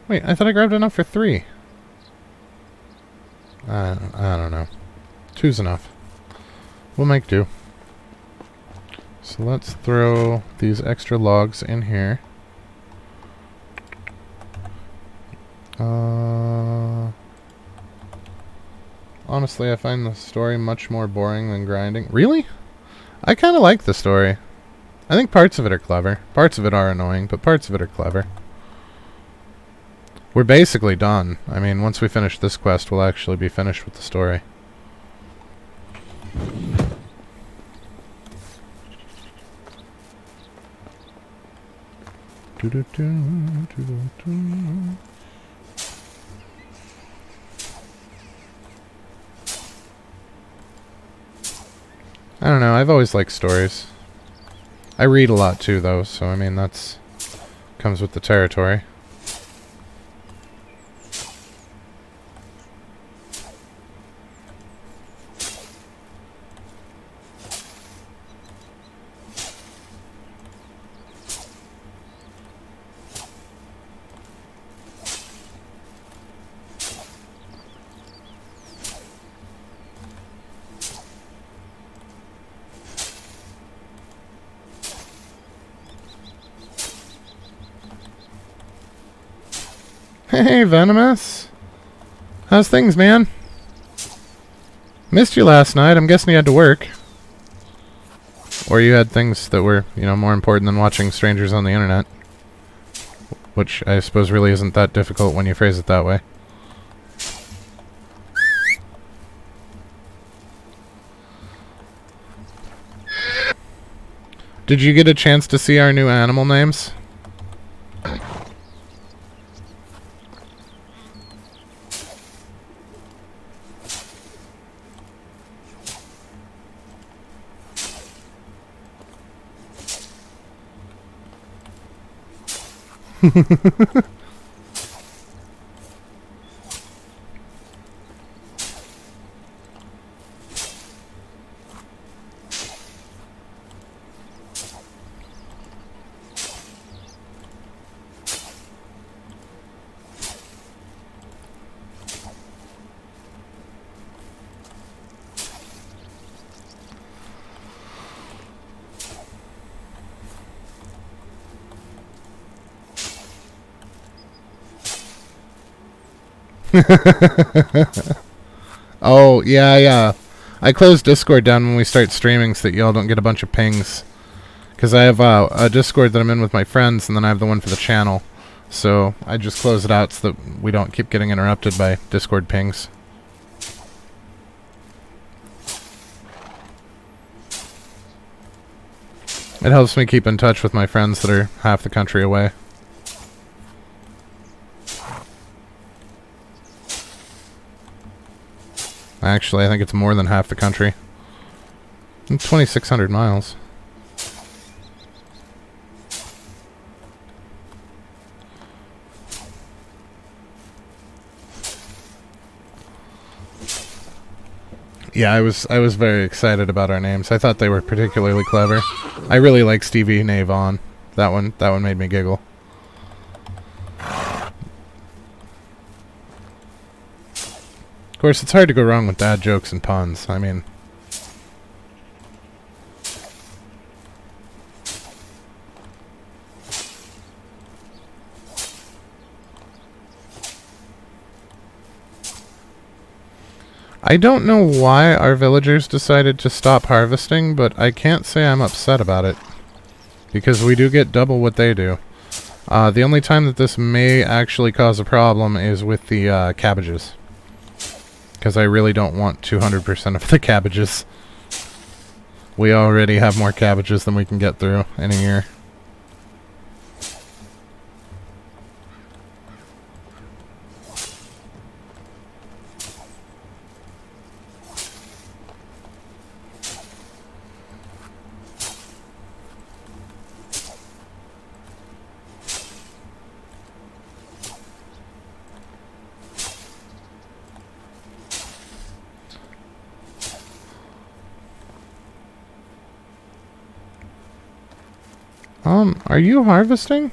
Wait, I thought I grabbed enough for 3. I don't know. 2's enough. We'll make do. So let's throw these extra logs in here. Honestly, I find the story much more boring than grinding. Really? I kind of like the story. I think parts of it are clever. Parts of it are annoying, but parts of it are clever. We're basically done. I mean, once we finish this quest, we'll actually be finished with the story. I don't know, I've always liked stories. I read a lot too, though, so I mean, that's... comes with the territory. Hey, Venomous. How's things, man? Missed you last night. I'm guessing you had to work. Or you had things that were, you know, more important than watching strangers on the internet. Which I suppose really isn't that difficult when you phrase it that way. Did you get a chance to see our new animal names? Oh, yeah. I close Discord down when we start streaming so that y'all don't get a bunch of pings. Because I have a Discord that I'm in with my friends, and then I have the one for the channel. So I just close it out so that we don't keep getting interrupted by Discord pings. It helps me keep in touch with my friends that are half the country away. Actually, I think it's more than half the country. 2,600 miles. Yeah, I was very excited about our names. I thought they were particularly clever. I really like Stevie and Avon. That one made me giggle. Of course, it's hard to go wrong with dad jokes and puns. I mean... I don't know why our villagers decided to stop harvesting, but I can't say I'm upset about it. Because we do get double what they do. The only time that this may actually cause a problem is with the cabbages. Because I really don't want 200% of the cabbages. We already have more cabbages than we can get through in a year. Are you harvesting?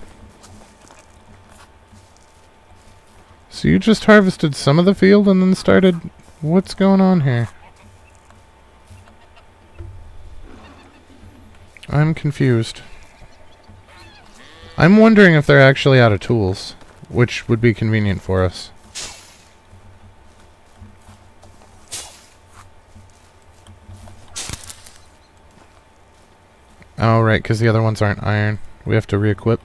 So you just harvested some of the field and then started... What's going on here? I'm confused. I'm wondering if they're actually out of tools, which would be convenient for us. Oh, right, because the other ones aren't iron. We have to re-equip.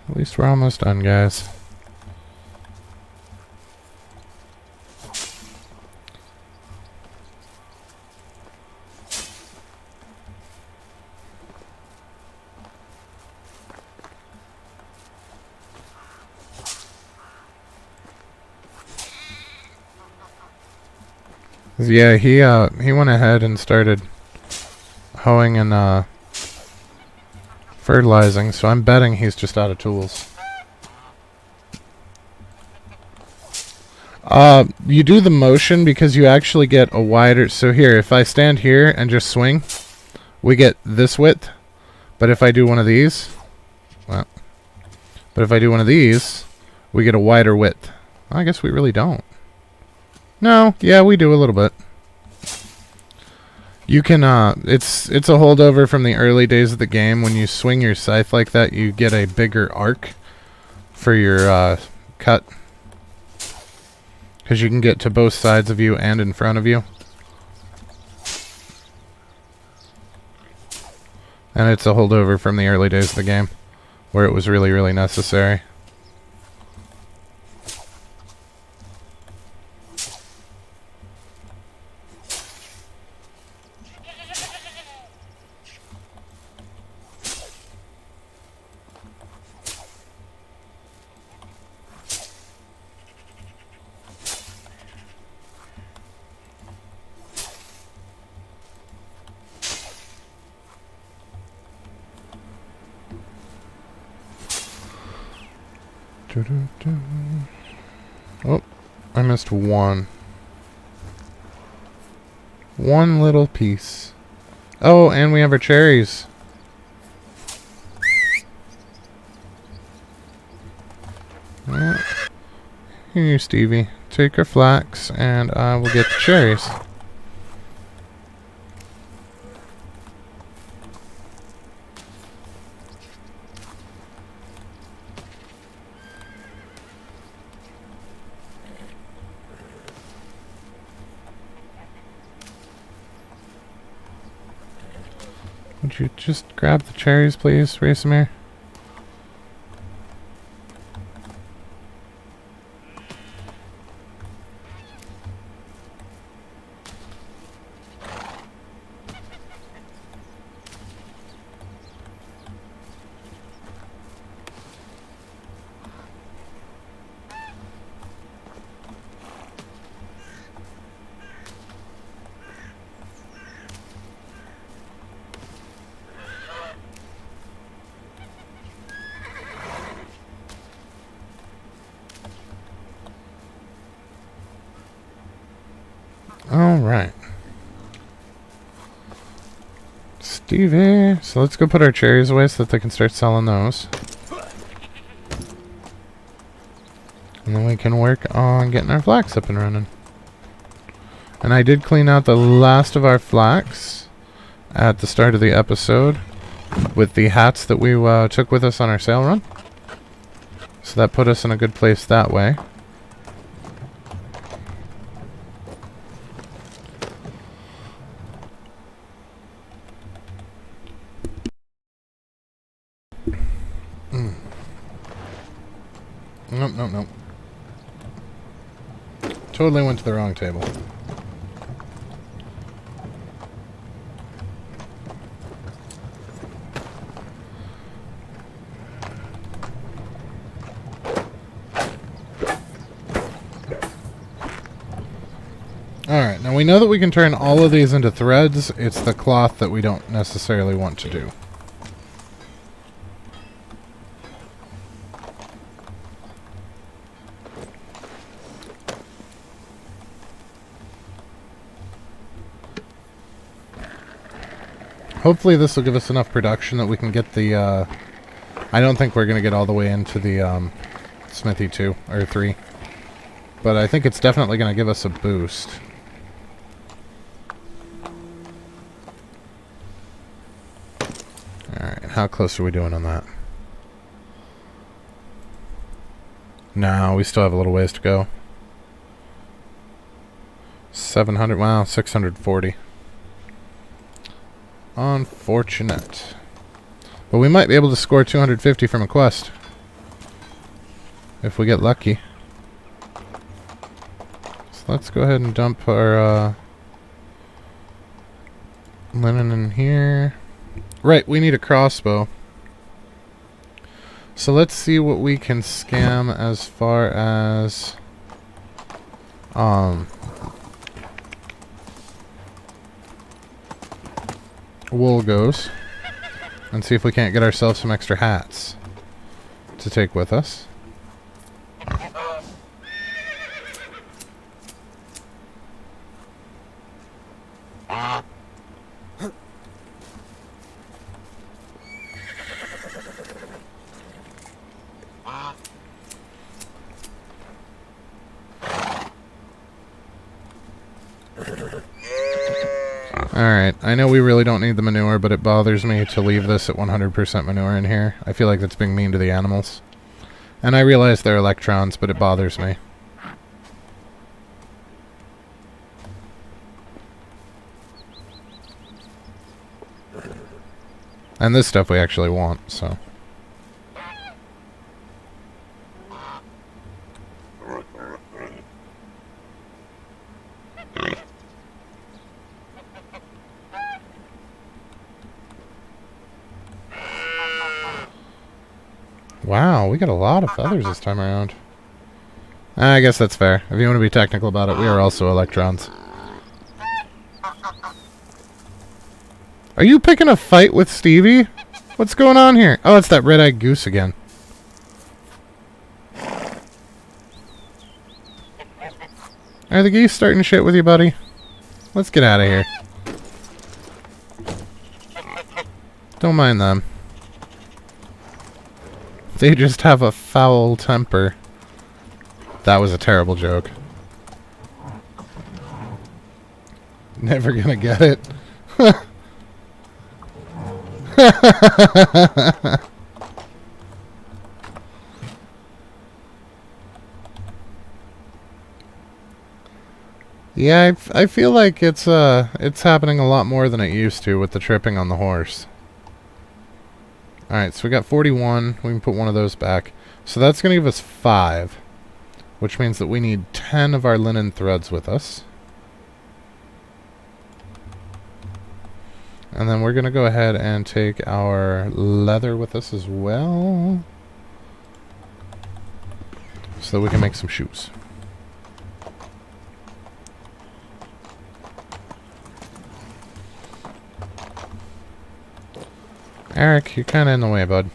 At least we're almost done, guys. Yeah, he went ahead and started hoeing and fertilizing, so I'm betting he's just out of tools. You do the motion because you actually get a wider... So here, if I stand here and just swing, we get this width. But if I do one of these... Well, but if I do one of these, we get a wider width. I guess we really don't. No, yeah, we do a little bit. You can, it's a holdover from the early days of the game. When you swing your scythe like that, you get a bigger arc for your, cut. Because you can get to both sides of you and in front of you. And it's a holdover from the early days of the game, where it was really, really necessary. Oh, I missed one. One little piece. Oh, and we have our cherries. Here, Stevie. Take our flax, and I will get the cherries. Would you just grab the cherries, please, Racemere? Alright. Stevie. So let's go put our cherries away so that they can start selling those. And then we can work on getting our flax up and running. And I did clean out the last of our flax at the start of the episode with the hats that we took with us on our sale run. So that put us in a good place that way. Nope, nope, nope. Totally went to the wrong table. Alright, now we know that we can turn all of these into threads. It's the cloth that we don't necessarily want to do. Hopefully this will give us enough production that we can get the, I don't think we're going to get all the way into the, Smithy 2, or 3. But I think it's definitely going to give us a boost. Alright, how close are we doing on that? No, we still have a little ways to go. 700, wow, 640. Unfortunate. But we might be able to score 250 from a quest. If we get lucky. So let's go ahead and dump our linen in here. Right, we need a crossbow. So let's see what we can scam as far as wool goes and see if we can't get ourselves some extra hats to take with us. Alright, I know we really don't need the manure, but it bothers me to leave this at 100% manure in here. I feel like that's being mean to the animals. And I realize they're electrons, but it bothers me. And this stuff we actually want, so... Wow, we got a lot of feathers this time around. I guess that's fair. If you want to be technical about it, we are also electrons. Are you picking a fight with Stevie? What's going on here? Oh, it's that red-eyed goose again. Are the geese starting shit with you, buddy? Let's get out of here. Don't mind them. They just have a foul temper. That was a terrible joke. Never gonna get it. Yeah, I feel like it's happening a lot more than it used to with the tripping on the horse. Alright, so we got 41. We can put one of those back. So that's going to give us 5. Which means that we need 10 of our linen threads with us. And then we're going to go ahead and take our leather with us as well. So that we can make some shoes. Eric, you're kind of in the way, bud.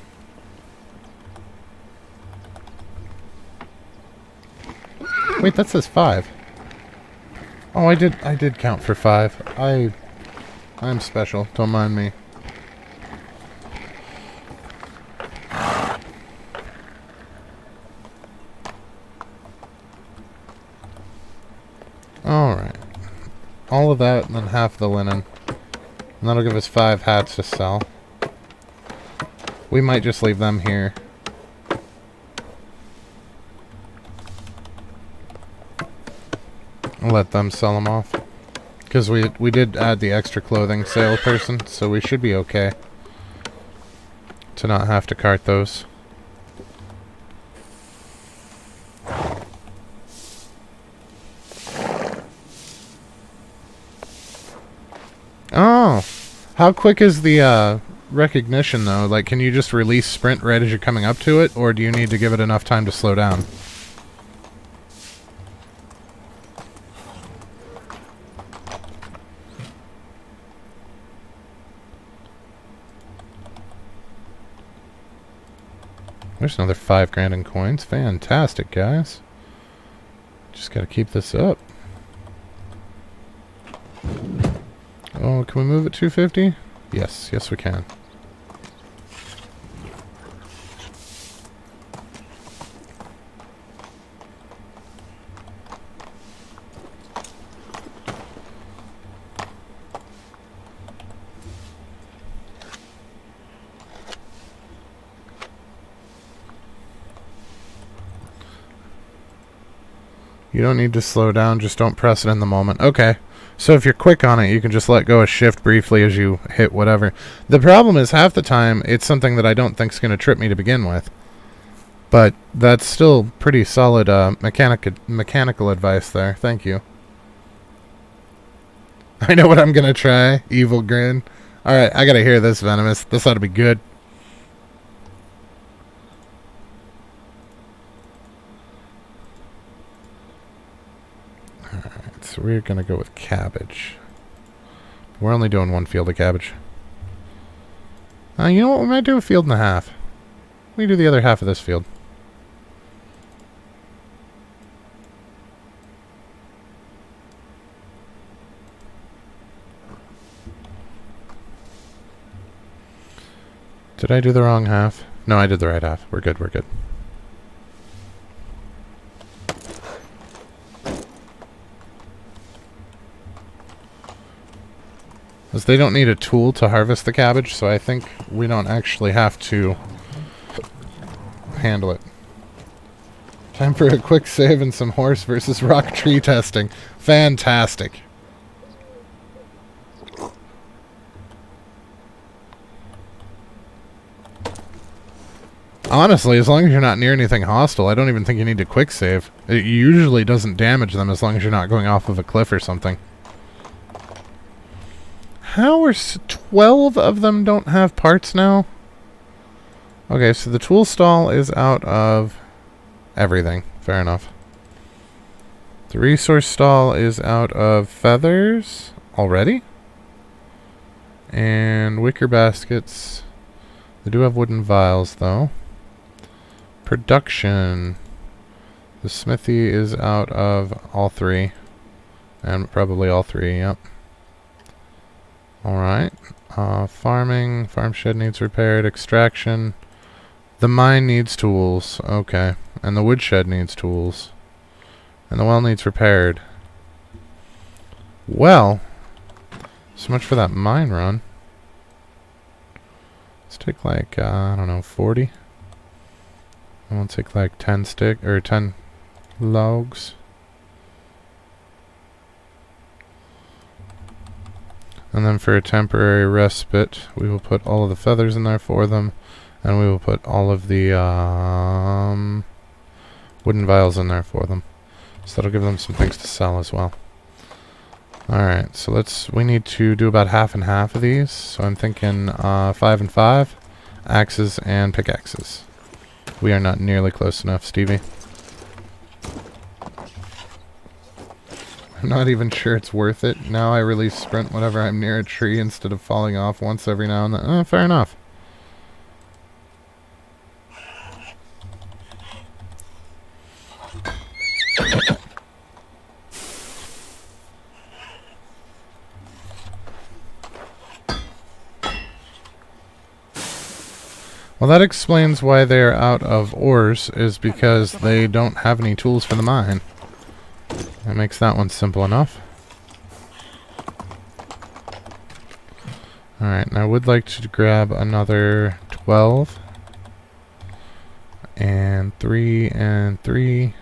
Wait, that says 5. Oh, I did count for 5. I'm special. Don't mind me. Alright. All of that and then half the linen. And that'll give us 5 hats to sell. We might just leave them here. I'll let them sell them off. Because we did add the extra clothing salesperson, so we should be okay to not have to cart those. Oh! How quick is the recognition, though? Like, can you just release sprint right as you're coming up to it, or do you need to give it enough time to slow down? There's another 5 grand in coins. Fantastic, guys. Just gotta keep this up. Oh, can we move it 250? Yes, yes we can. You don't need to slow down, just don't press it in the moment. Okay. So if you're quick on it, you can just let go of shift briefly as you hit whatever. The problem is half the time, it's something that I don't think is going to trip me to begin with. But that's still pretty solid mechanical advice there. Thank you. I know what I'm going to try. Evil grin. Alright, I got to hear this, Venomous. This ought to be good. So we're going to go with cabbage. We're only doing 1 field of cabbage. You know what? We might do a field and a half. We do the other half of this field. Did I do the wrong half? No, I did the right half. We're good, we're good. As they don't need a tool to harvest the cabbage, so I think we don't actually have to handle it. Time for a quick save and some horse versus rock tree testing. Fantastic. Honestly, as long as you're not near anything hostile, I don't even think you need to quick save. It usually doesn't damage them as long as you're not going off of a cliff or something. How are 12 of them don't have parts now? Okay, so the tool stall is out of everything. Fair enough. The resource stall is out of feathers already. And wicker baskets. They do have wooden vials, though. Production. The smithy is out of all three. And probably all three, yep. Alright. Farming. Farm shed needs repaired. Extraction. The mine needs tools. Okay. And the woodshed needs tools. And the well needs repaired. Well. So much for that mine run. Let's take like, I don't know, 40. And we'll take like 10 logs. And then for a temporary respite, we will put all of the feathers in there for them. And we will put all of the wooden vials in there for them. So that'll give them some things to sell as well. Alright, so we need to do about half and half of these. So I'm thinking 5 and 5. Axes and pickaxes. We are not nearly close enough, Stevie. I'm not even sure it's worth it. Now I release sprint whenever I'm near a tree instead of falling off once every now and then. Fair enough. Well, that explains why they're out of ores, is because they don't have any tools for the mine. That makes that one simple enough. Alright, and I would like to grab another 12. And 3 and 3. You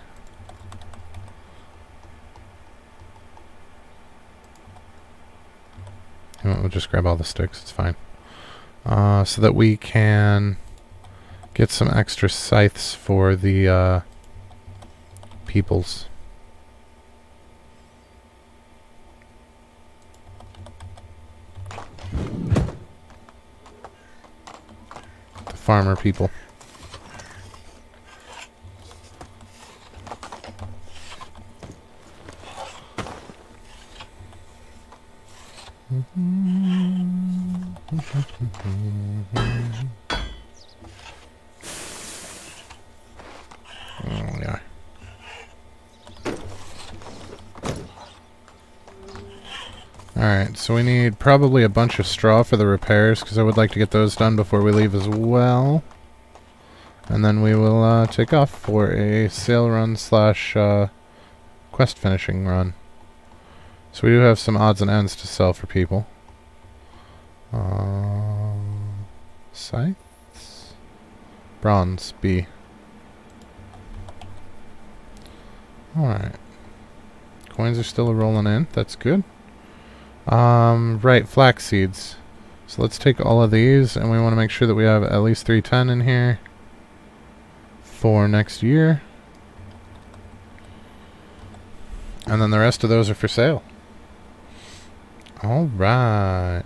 know what, we'll just grab all the sticks, it's fine. So that we can get some extra scythes for the peoples. The farmer people. Yeah. Alright, so we need probably a bunch of straw for the repairs, because I would like to get those done before we leave as well. And then we will take off for a sale run slash quest finishing run. So we do have some odds and ends to sell for people. Scythes? Bronze, B. Alright. Coins are still rolling in. That's good. Right, flax seeds. So let's take all of these, and we want to make sure that we have at least 310 in here for next year. And then the rest of those are for sale. Alright.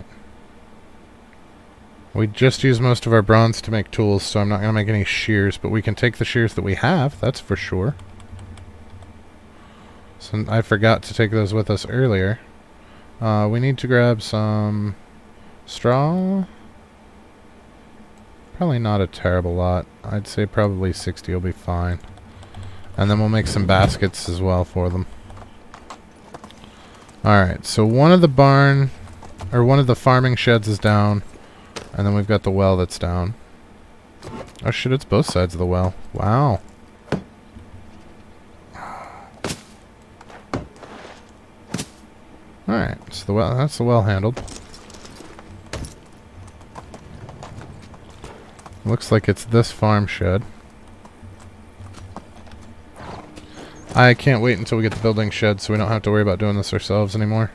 We just used most of our bronze to make tools, so I'm not going to make any shears, but we can take the shears that we have, that's for sure. So I forgot to take those with us earlier. We need to grab some straw. Probably not a terrible lot. I'd say probably 60 will be fine. And then we'll make some baskets as well for them. Alright, so one of the farming sheds is down. And then we've got the well that's down. Oh shit, it's both sides of the well. Wow. Alright, so that's the well handled. Looks like it's this farm shed. I can't wait until we get the building shed so we don't have to worry about doing this ourselves anymore.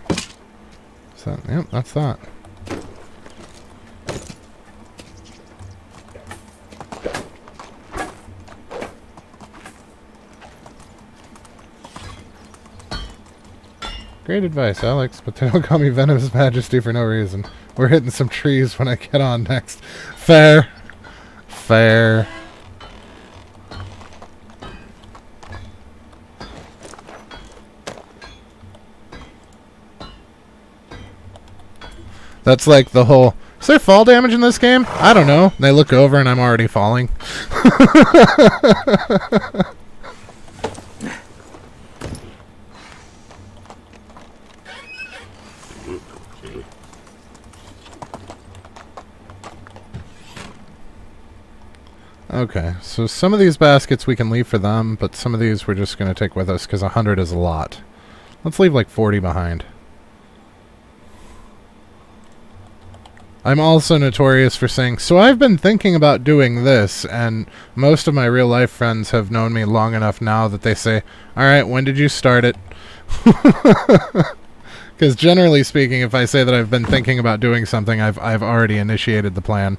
So, yep, that's that. Great advice, Alex, but they don't call me Venom's Majesty for no reason. We're hitting some trees when I get on next. Fair. Fair. That's like the whole, is there fall damage in this game? I don't know. They look over and I'm already falling. Okay, so some of these baskets we can leave for them, but some of these we're just going to take with us because 100 is a lot. Let's leave like 40 behind. I'm also notorious for saying, so I've been thinking about doing this, and most of my real life friends have known me long enough now that they say, alright, when did you start it? Because generally speaking, if I say that I've been thinking about doing something, I've already initiated the plan.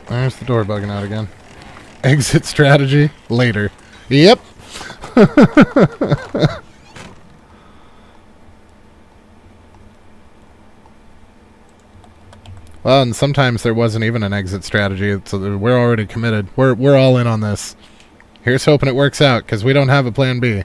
There's the door bugging out again. Exit strategy later. Yep. Well, and sometimes there wasn't even an exit strategy, so we're already committed. We're all in on this. Here's hoping it works out, because we don't have a plan B.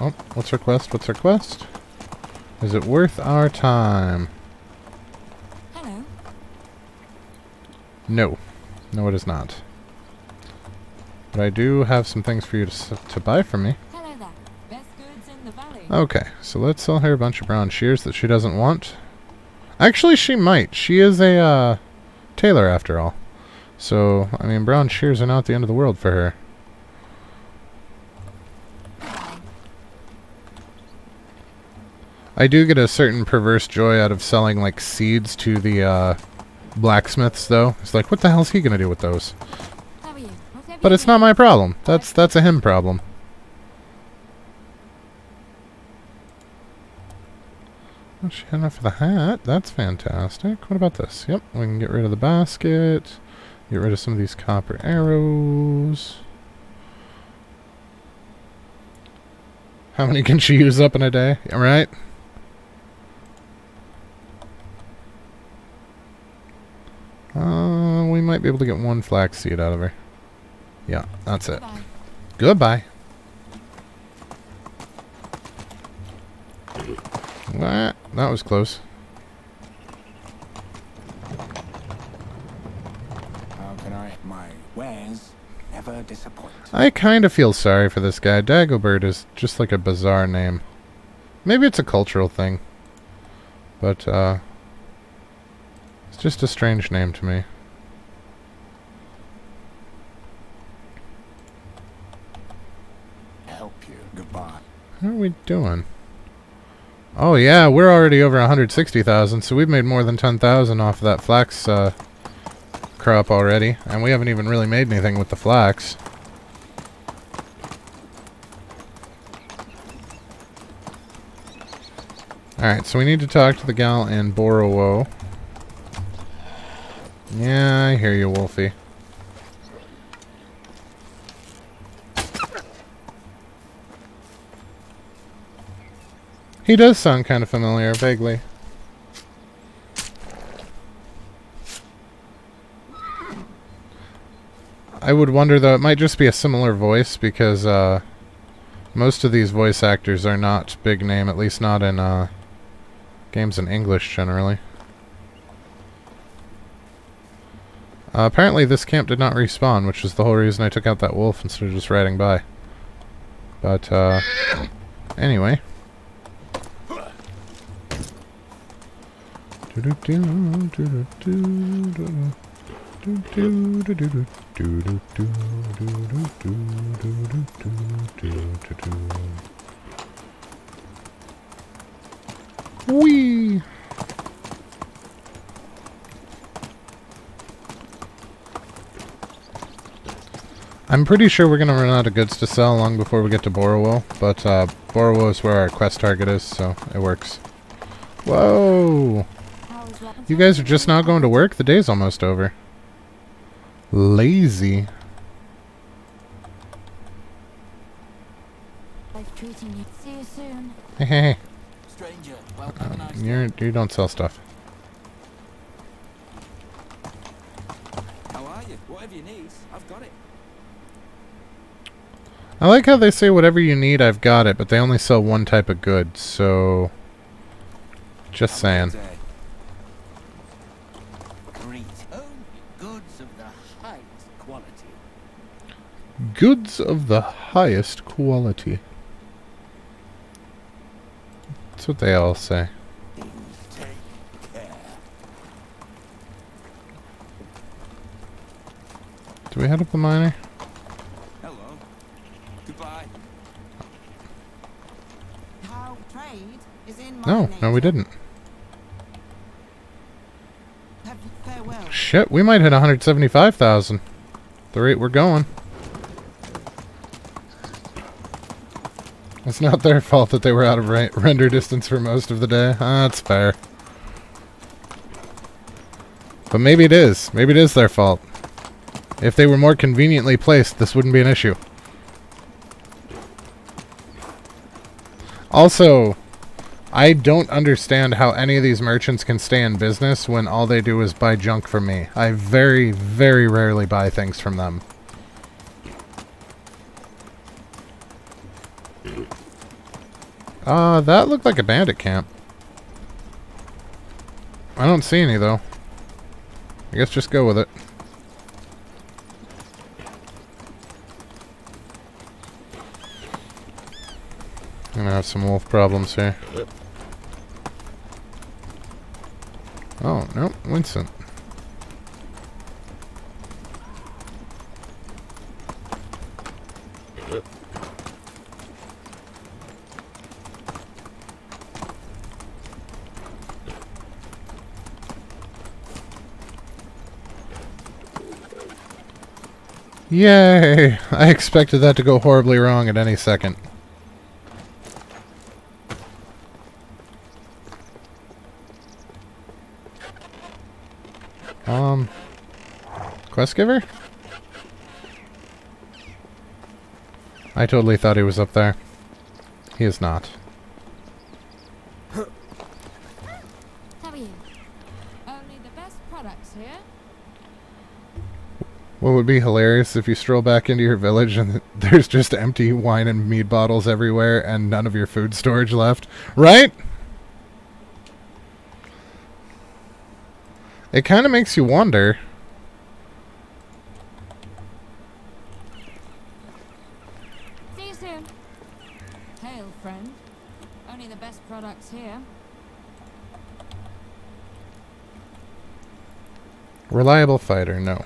Oh. What's our quest? What's our quest? Is it worth our time? Hello. No. No, it is not. But I do have some things for you to buy from me. Hello there. Best goods in the valley. Okay, so let's sell her a bunch of brown shears that she doesn't want. Actually, she might. She is a tailor after all. So, I mean, brown shears are not the end of the world for her. I do get a certain perverse joy out of selling, like, seeds to the blacksmiths, though. It's like, what the hell's he gonna do with those? How are you? Whatever But you it's not my problem. That's a him problem. Oh, she had enough for the hat. That's fantastic. What about this? Yep, we can get rid of the basket. Get rid of some of these copper arrows. How many can she use up in a day? All right. We might be able to get one flax seed out of her. Yeah, that's it. Goodbye. Goodbye. That was close. How can I? My wares never disappoint. I kind of feel sorry for this guy. Dagobert is just like a bizarre name. Maybe it's a cultural thing. But, it's just a strange name to me. Help you. Goodbye. How are we doing? Oh yeah, we're already over 160,000, so we've made more than 10,000 off of that flax crop already, and we haven't even really made anything with the flax. Alright, so we need to talk to the gal in Borowo. Yeah, I hear you, Wolfie. He does sound kind of familiar, vaguely. I would wonder, though, it might just be a similar voice, because most of these voice actors are not big name, at least not in games in English, generally. Apparently this camp did not respawn, which is the whole reason I took out that wolf instead of just riding by. But, anyway. Whee! I'm pretty sure we're gonna run out of goods to sell long before we get to Borowo, but Borowo is where our quest target is, so it works. Whoa! You guys are just now going to work? The day's almost over. Lazy. Life treating you. See you soon. Hey, hey, hey. Stranger, well, have a nice day. You don't sell stuff. How are you? Whatever you need, I've got it. I like how they say whatever you need, I've got it, but they only sell one type of good, so... Just saying. Great. Only goods of the highest quality. Goods of the highest quality. That's what they all say. Take care. Do we head up the miner? Hello. Goodbye. How trade is in my No, no we didn't. Have farewell. Shit, we might hit 175,000. The rate we're going. It's not their fault that they were out of render distance for most of the day. That's fair. But maybe it is. Maybe it is their fault. If they were more conveniently placed, this wouldn't be an issue. Also, I don't understand how any of these merchants can stay in business when all they do is buy junk from me. I very, very rarely buy things from them. That looked like a bandit camp. I don't see any, though. I guess just go with it. I'm gonna have some wolf problems here. Oh, no, Winston. Yay! I expected that to go horribly wrong at any second. Quest giver? I totally thought he was up there. He is not. How are you? Only the best products here. What would be hilarious if you stroll back into your village and there's just empty wine and mead bottles everywhere and none of your food storage left, right? It kind of makes you wonder. Reliable fighter, no.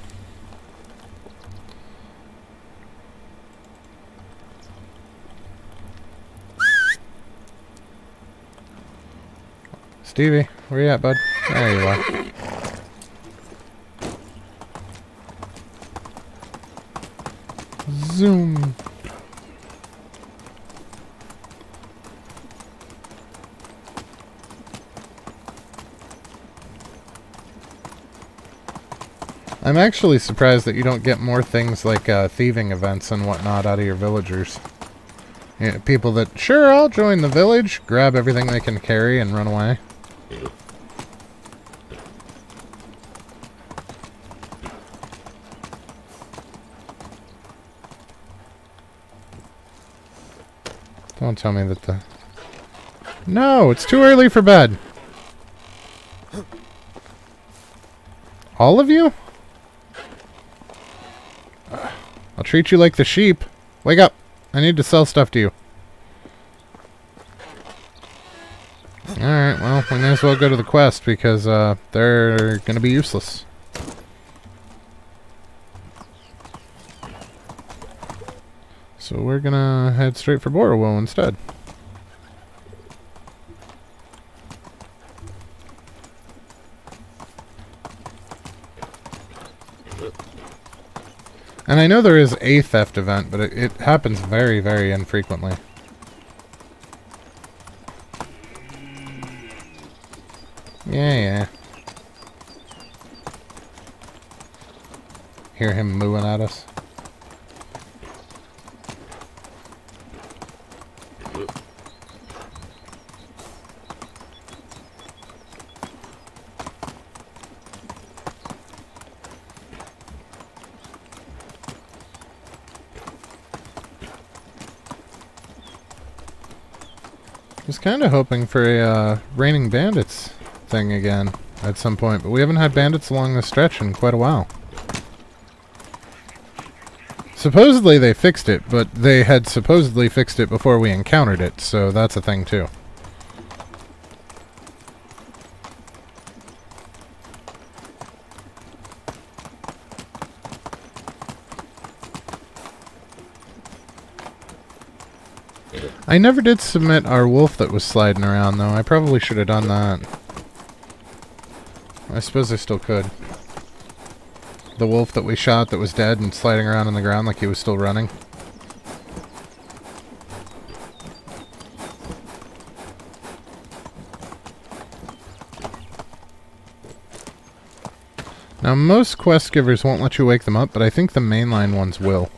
Stevie, where you at, bud? There you are. Zoom. I'm actually surprised that you don't get more things like thieving events and whatnot out of your villagers. You know, people that, sure, I'll join the village, grab everything they can carry and run away. Don't tell me that the... No, it's too early for bed. All of you? I'll treat you like the sheep. Wake up. I need to sell stuff to you. Alright, well, we may as well go to the quest because they're going to be useless. So we're going to head straight for Borowo instead. And I know there is a theft event, but it happens very, very infrequently. Yeah. Hear him mooing at us. I was kind of hoping for a raining bandits thing again at some point, but we haven't had bandits along this stretch in quite a while. Supposedly they fixed it, but they had supposedly fixed it before we encountered it, so that's a thing too. I never did submit our wolf that was sliding around, though. I probably should have done that. I suppose I still could. The wolf that we shot that was dead and sliding around on the ground like he was still running. Now, most quest givers won't let you wake them up, but I think the mainline ones will.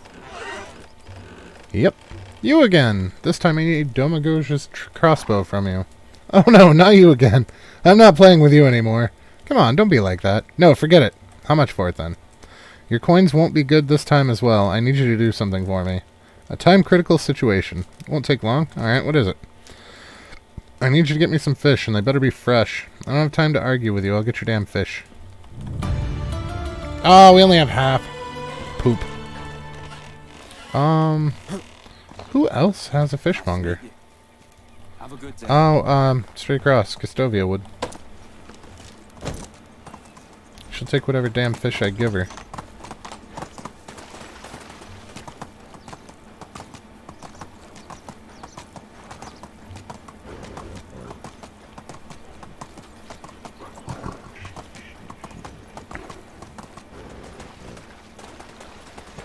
Yep. You again! This time I need Domagoge's crossbow from you. Oh no, not you again. I'm not playing with you anymore. Come on, don't be like that. No, forget it. How much for it then? Your coins won't be good this time as well. I need you to do something for me. A time-critical situation. It won't take long. Alright, what is it? I need you to get me some fish, and they better be fresh. I don't have time to argue with you. I'll get your damn fish. Oh, we only have half. Poop. Who else has a fishmonger? Have a good day. Oh, straight across. Custovia would. She'll take whatever damn fish I give her.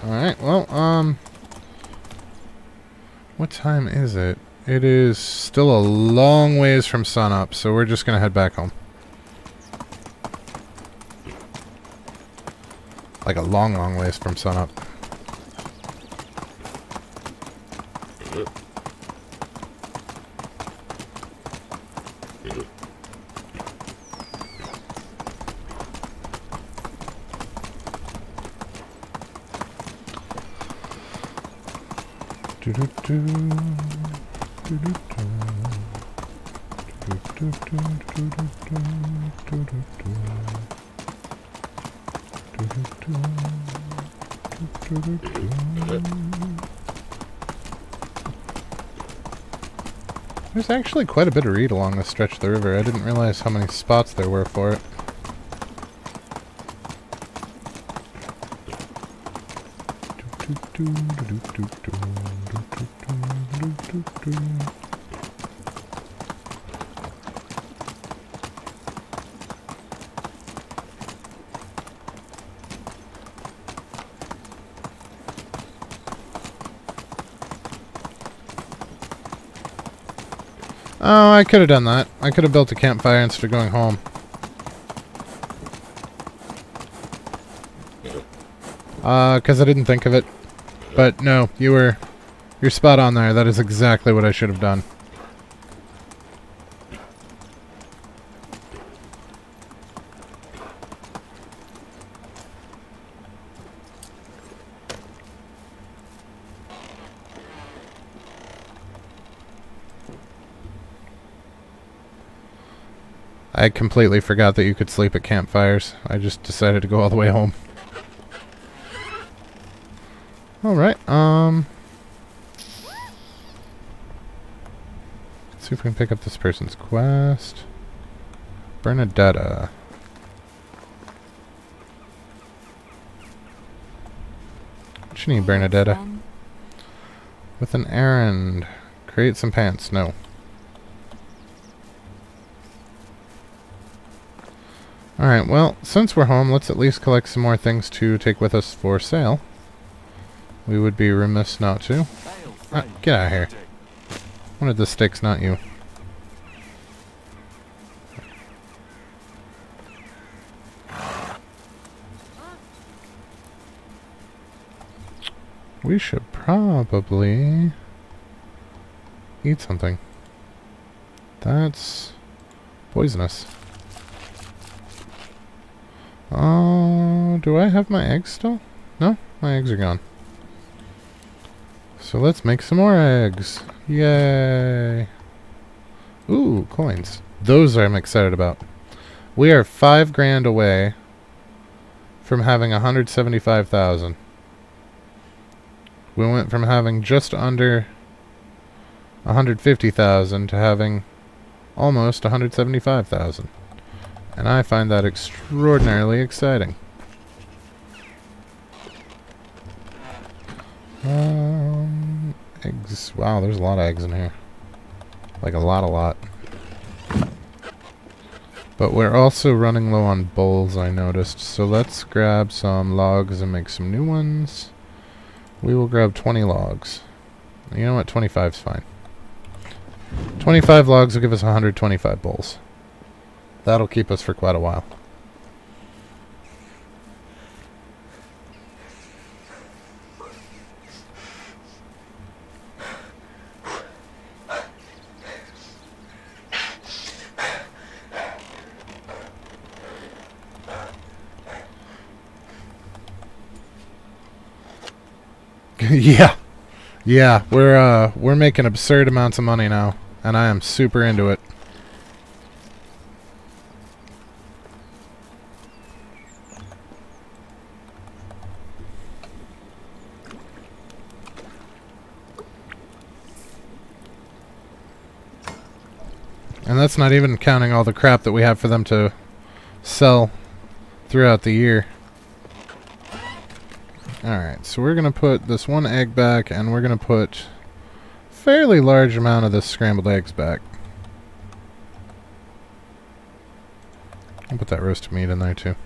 Alright, well, what time is it? It is still a long ways from sunup, so we're just gonna head back home. Like a long, long ways from sunup. There's actually quite a bit of reed along this stretch of the river. I didn't realize how many spots there were for it. Oh, I could have done that. I could have built a campfire instead of going home. Because I didn't think of it. But no, you're spot on there. That is exactly what I should have done. I completely forgot that you could sleep at campfires. I just decided to go all the way home. Alright, let's see if we can pick up this person's quest. Bernadetta. What you need, Bernadetta? With an errand. Create some pants. No. Alright, well, since we're home, let's at least collect some more things to take with us for sale. We would be remiss not to. Ah, get out of here. One of the sticks, not you. We should probably eat something. That's poisonous. Oh, do I have my eggs still? No, my eggs are gone. So let's make some more eggs. Yay. Ooh, coins. Those I'm excited about. We are 5 grand away from having 175,000. We went from having just under 150,000 to having almost 175,000. And I find that extraordinarily exciting. Eggs. Wow, there's a lot of eggs in here. Like a lot. But we're also running low on bowls, I noticed. So let's grab some logs and make some new ones. We will grab 20 logs. You know what? 25's fine. 25 logs will give us 125 bowls. That'll keep us for quite a while. Yeah, we're making absurd amounts of money now, and I am super into it. And that's not even counting all the crap that we have for them to sell throughout the year. Alright, so we're going to put this one egg back, and we're going to put a fairly large amount of this scrambled eggs back. I'll put that roasted meat in there too.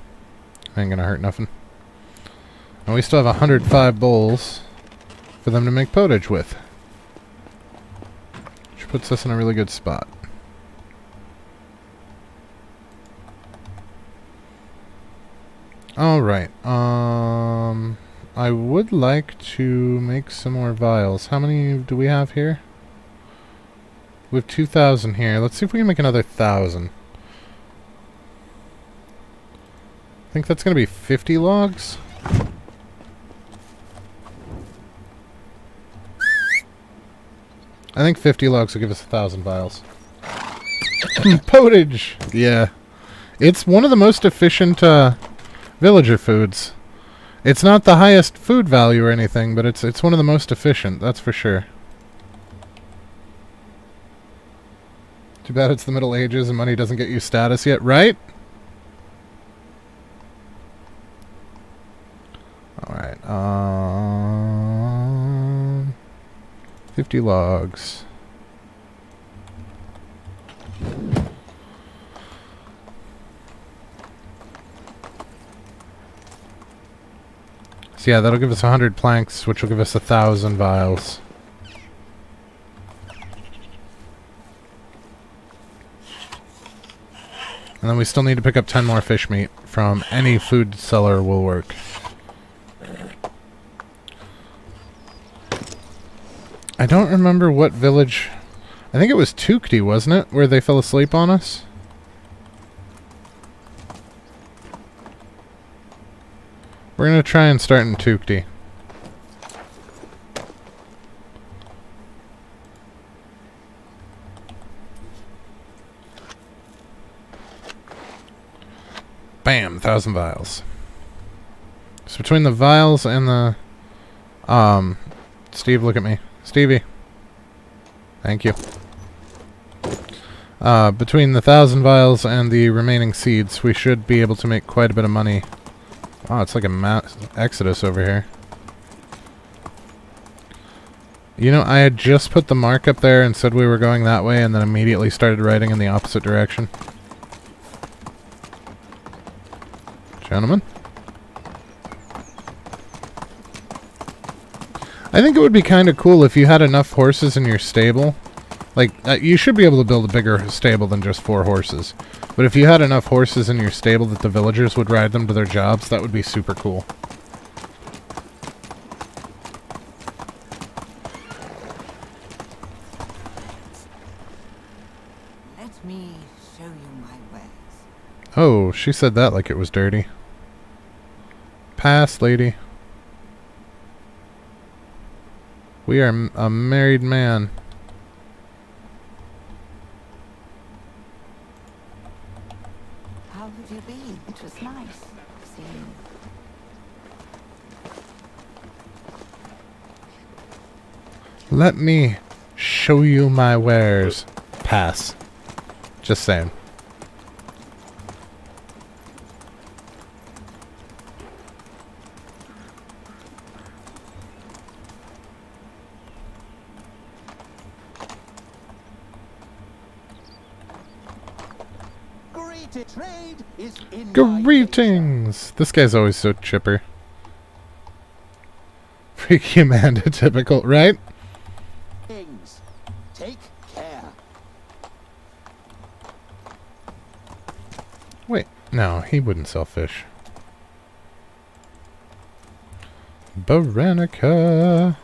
Ain't going to hurt nothing. And we still have 105 bowls for them to make pottage with. Which puts us in a really good spot. Alright, I would like to make some more vials. How many do we have here? We have 2,000 here. Let's see if we can make another 1,000. I think that's going to be 50 logs. I think 50 logs will give us 1,000 vials. Pottage! Yeah. It's one of the most efficient, villager foods. It's not the highest food value or anything, but it's one of the most efficient, that's for sure. Too bad it's the Middle Ages and money doesn't get you status yet, right? Alright, 50 logs. So yeah, that'll give us 100 planks, which will give us 1,000 vials. And then we still need to pick up 10 more fish meat from any food seller will work. I don't remember what village... I think it was Tukti, wasn't it? Where they fell asleep on us? We're going to try and start in Tukti. Bam! 1,000 vials. So between the vials and the... Steve, look at me. Stevie. Thank you. Between the 1,000 vials and the remaining seeds, we should be able to make quite a bit of money. Wow, it's like a mass exodus over here. You know, I had just put the mark up there and said we were going that way, and then immediately started riding in the opposite direction. Gentlemen. I think it would be kind of cool if you had enough horses in your stable. Like, you should be able to build a bigger stable than just 4 horses. But if you had enough horses in your stable that the villagers would ride them to their jobs, that would be super cool. Let me show you my wares. Oh, she said that like it was dirty. Pass, lady. We are a married man. How have you been? It was nice seeing you. Let me show you my wares. Pass. Just saying. Trade is in Greetings! This guy's always so chipper. Freaky Amanda, typical, right? things. Take care. Wait, no, he wouldn't sell fish. Baranica.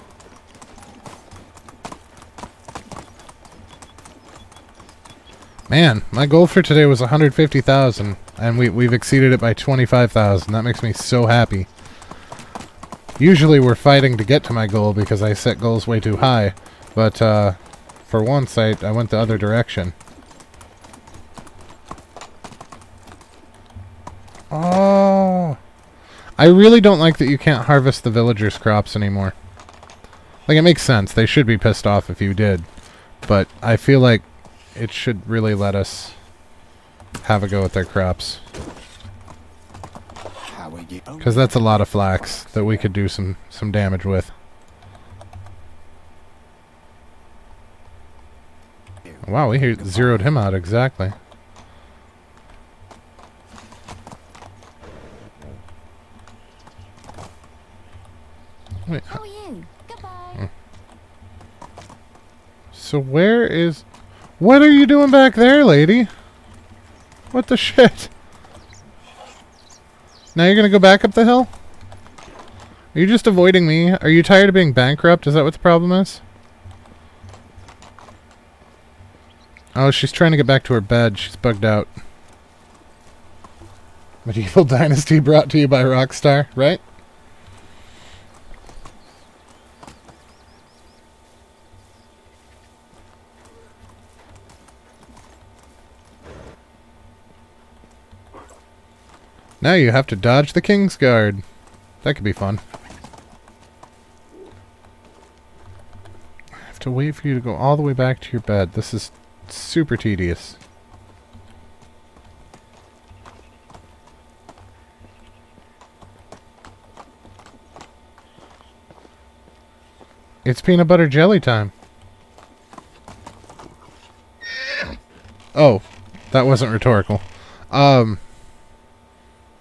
Man, my goal for today was 150,000, and we've exceeded it by 25,000. That makes me so happy. Usually we're fighting to get to my goal because I set goals way too high, but for once I went the other direction. Oh! I really don't like that you can't harvest the villagers' crops anymore. Like, it makes sense. They should be pissed off if you did, but I feel like it should really let us have a go at their crops. Because that's a lot of flax that we could do some damage with. Wow, we zeroed him out exactly. Wait. How are you? Goodbye. So where is... What are you doing back there, lady? What the shit? Now you're gonna go back up the hill? Are you just avoiding me? Are you tired of being bankrupt? Is that what the problem is? Oh, she's trying to get back to her bed. She's bugged out. Medieval Dynasty brought to you by Rockstar, right? Now you have to dodge the King's Guard. That could be fun. I have to wait for you to go all the way back to your bed. This is super tedious. It's peanut butter jelly time. Oh, that wasn't rhetorical.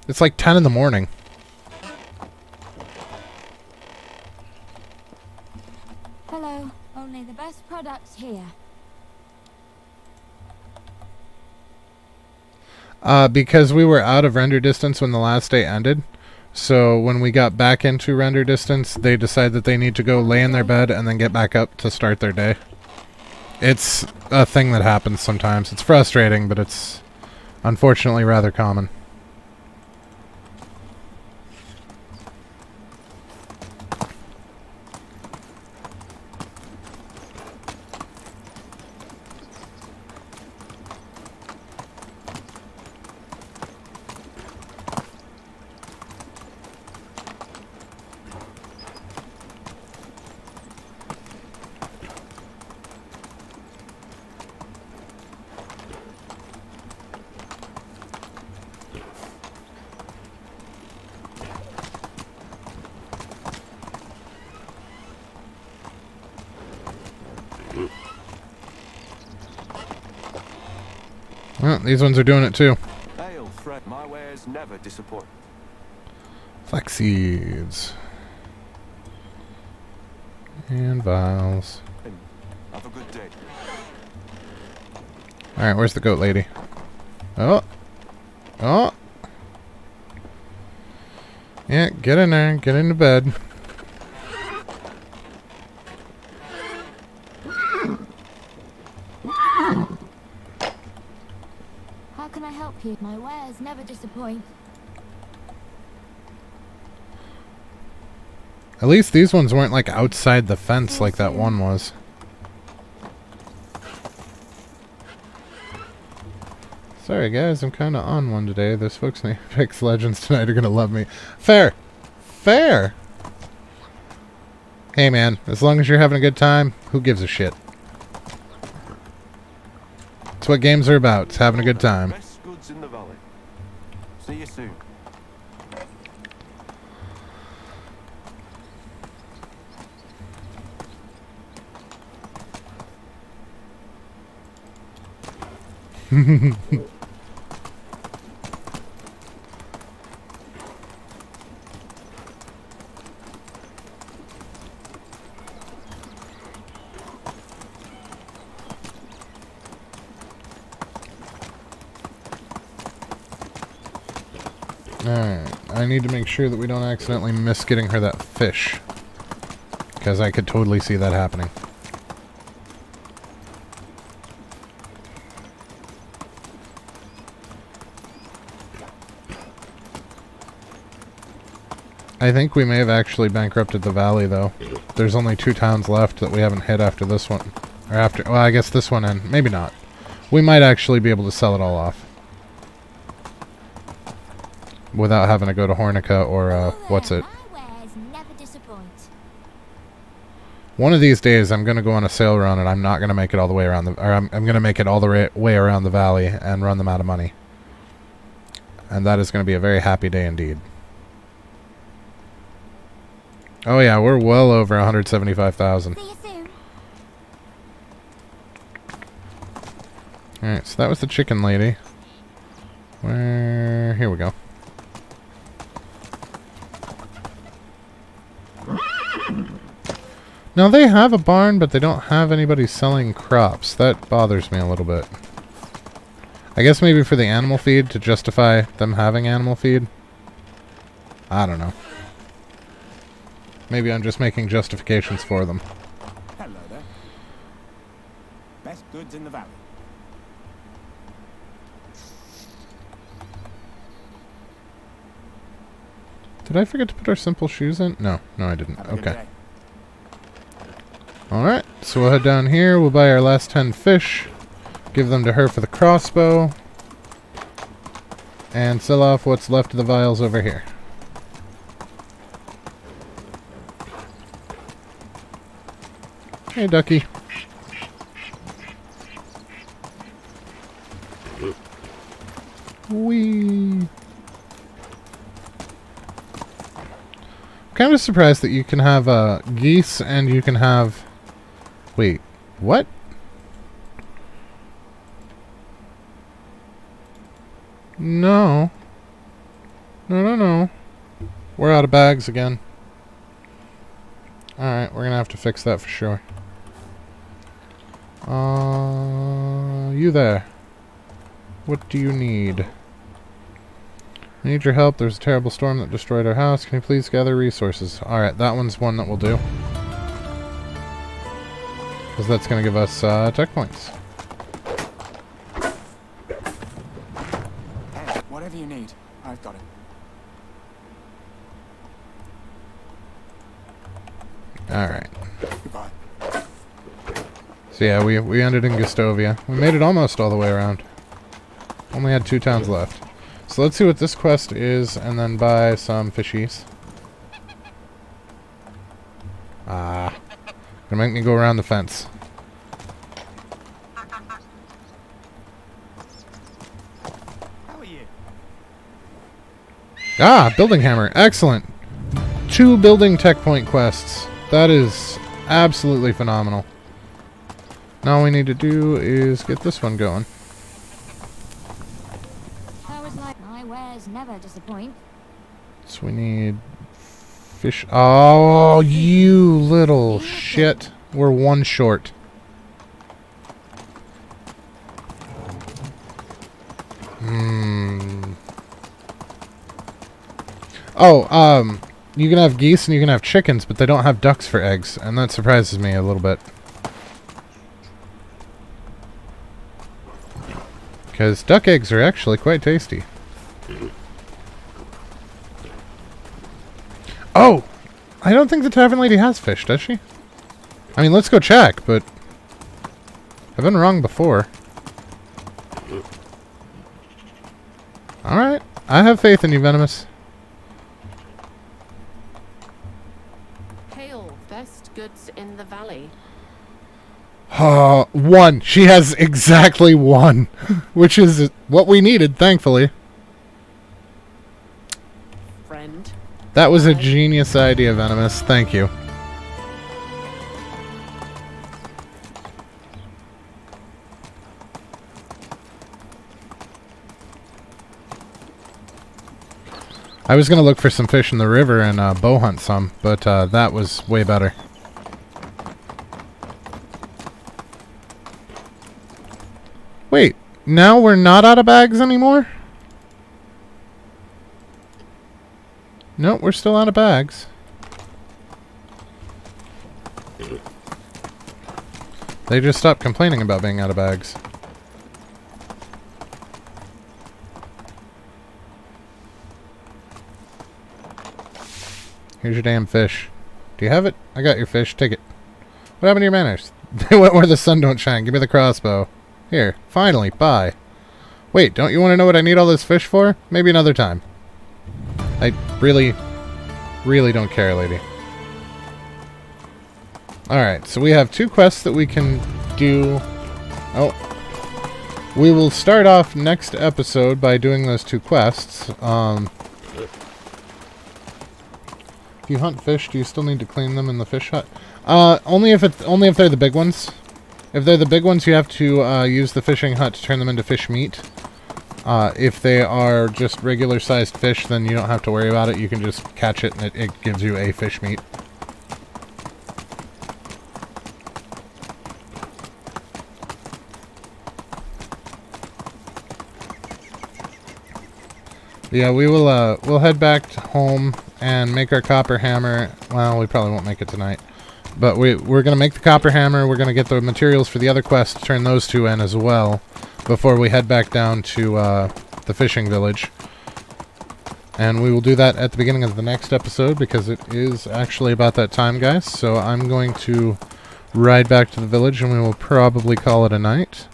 It's like 10 in the morning. Hello. Only the best products here. Because we were out of render distance when the last day ended. So when we got back into render distance, they decide that they need to go lay in their bed and then get back up to start their day. It's a thing that happens sometimes. It's frustrating, but it's unfortunately rather common. Well, these ones are doing it too. Ale, Fred, my wares never disappoint. Flax seeds. And vials. Have a good day. Alright, where's the goat lady? Oh. Oh. Yeah, get in there. Get into bed. How can I help you? My wares never disappoint. At least these ones weren't like outside the fence like that one was. Sorry guys, I'm kinda on one today. Those folks named Pix Legends tonight are gonna love me. Fair! Fair! Hey man, as long as you're having a good time, who gives a shit? That's what games are about, it's having a good time. Best goods in the valley. See you soon. Alright, I need to make sure that we don't accidentally miss getting her that fish. Because I could totally see that happening. I think we may have actually bankrupted the valley, though. There's only 2 towns left that we haven't hit after this one. Or after, well, I guess this one and maybe not. We might actually be able to sell it all off. Without having to go to Hornica or, what's it? My wares never disappoint. One of these days I'm going to go on a sale run and I'm not going to make it all the way around the... Or I'm going to make it all the way around the valley and run them out of money. And that is going to be a very happy day indeed. Oh yeah, we're well over 175,000. See you soon. Alright, so that was the chicken lady. Where... Here we go. Now they have a barn, but they don't have anybody selling crops. That bothers me a little bit. I guess maybe for the animal feed, to justify them having animal feed. I don't know. Maybe I'm just making justifications for them. Hello there. Best goods in the valley. Did I forget to put our simple shoes in? No, no I didn't. Have a good Okay. day. Alright, so we'll head down here, we'll buy our last 10 fish, give them to her for the crossbow, and sell off what's left of the vials over here. Hey, ducky. Whee! Kind of surprised that you can have geese and you can have... Wait, what? No. No, no, no. We're out of bags again. Alright, we're gonna have to fix that for sure. You there. What do you need? I need your help. There's a terrible storm that destroyed our house. Can you please gather resources? Alright, that one's one that we'll do. Because that's going to give us tech points. Hey, whatever you need, I've got it. Alright. Goodbye. So yeah, we ended in Gustovia. We made it almost all the way around. Only had 2 towns left. So let's see what this quest is, and then buy some fishies. Ah. Gonna make me go around the fence. How are you? Ah, building hammer. Excellent. 2 building tech point quests. That is absolutely phenomenal. Now all we need to do is get this one going. I was like, my wares never disappoint. So we need fish. Oh, you little shit. We're 1 short. Oh, you can have geese and you can have chickens, but they don't have ducks for eggs, and that surprises me a little bit. Because duck eggs are actually quite tasty. Oh! I don't think the Tavern Lady has fish, does she? I mean, let's go check, but I've been wrong before. Alright. I have faith in you, Venomous. Hail, best goods in the valley. 1. She has exactly 1. Which is what we needed, thankfully. Friend. That was a genius idea, Venomous. Thank you. I was going to look for some fish in the river and bow hunt some, but that was way better. Wait, now we're not out of bags anymore? Nope, we're still out of bags. They just stopped complaining about being out of bags. Here's your damn fish. Do you have it? I got your fish. Take it. What happened to your manners? They went where the sun don't shine. Give me the crossbow. Here. Finally. Bye. Wait, don't you want to know what I need all this fish for? Maybe another time. I really don't care, lady. Alright, so we have 2 quests that we can do. Oh. We will start off next episode by doing those 2 quests. If you hunt fish, do you still need to clean them in the fish hut? Only if they're the big ones. If they're the big ones, you have to use the fishing hut to turn them into fish meat. If they are just regular-sized fish, then you don't have to worry about it. You can just catch it, and it gives you a fish meat. Yeah, we'll head back home and make our copper hammer. Well, we probably won't make it tonight. But we're going to make the copper hammer. We're going to get the materials for the other quest, turn those 2 in as well, before we head back down to the fishing village. And we will do that at the beginning of the next episode, because it is actually about that time, guys. So I'm going to ride back to the village, and we will probably call it a night.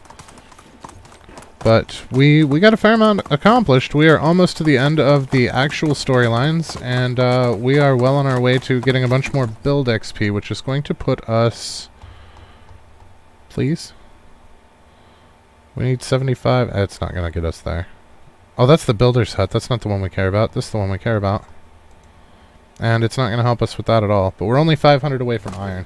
But we got a fair amount accomplished. We are almost to the end of the actual storylines, and we are well on our way to getting a bunch more build XP, which is going to put us... Please? We need 75. It's not going to get us there. Oh, that's the builder's hut. That's not the one we care about. This is the one we care about. And it's not going to help us with that at all. But we're only 500 away from iron.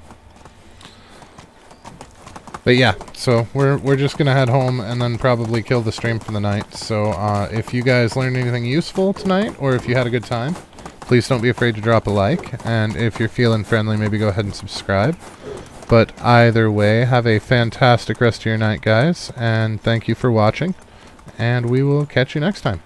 But yeah, so we're just gonna head home and then probably kill the stream for the night. So if you guys learned anything useful tonight, or if you had a good time, please don't be afraid to drop a like. And if you're feeling friendly, maybe go ahead and subscribe. But either way, have a fantastic rest of your night, guys, and thank you for watching. And we will catch you next time.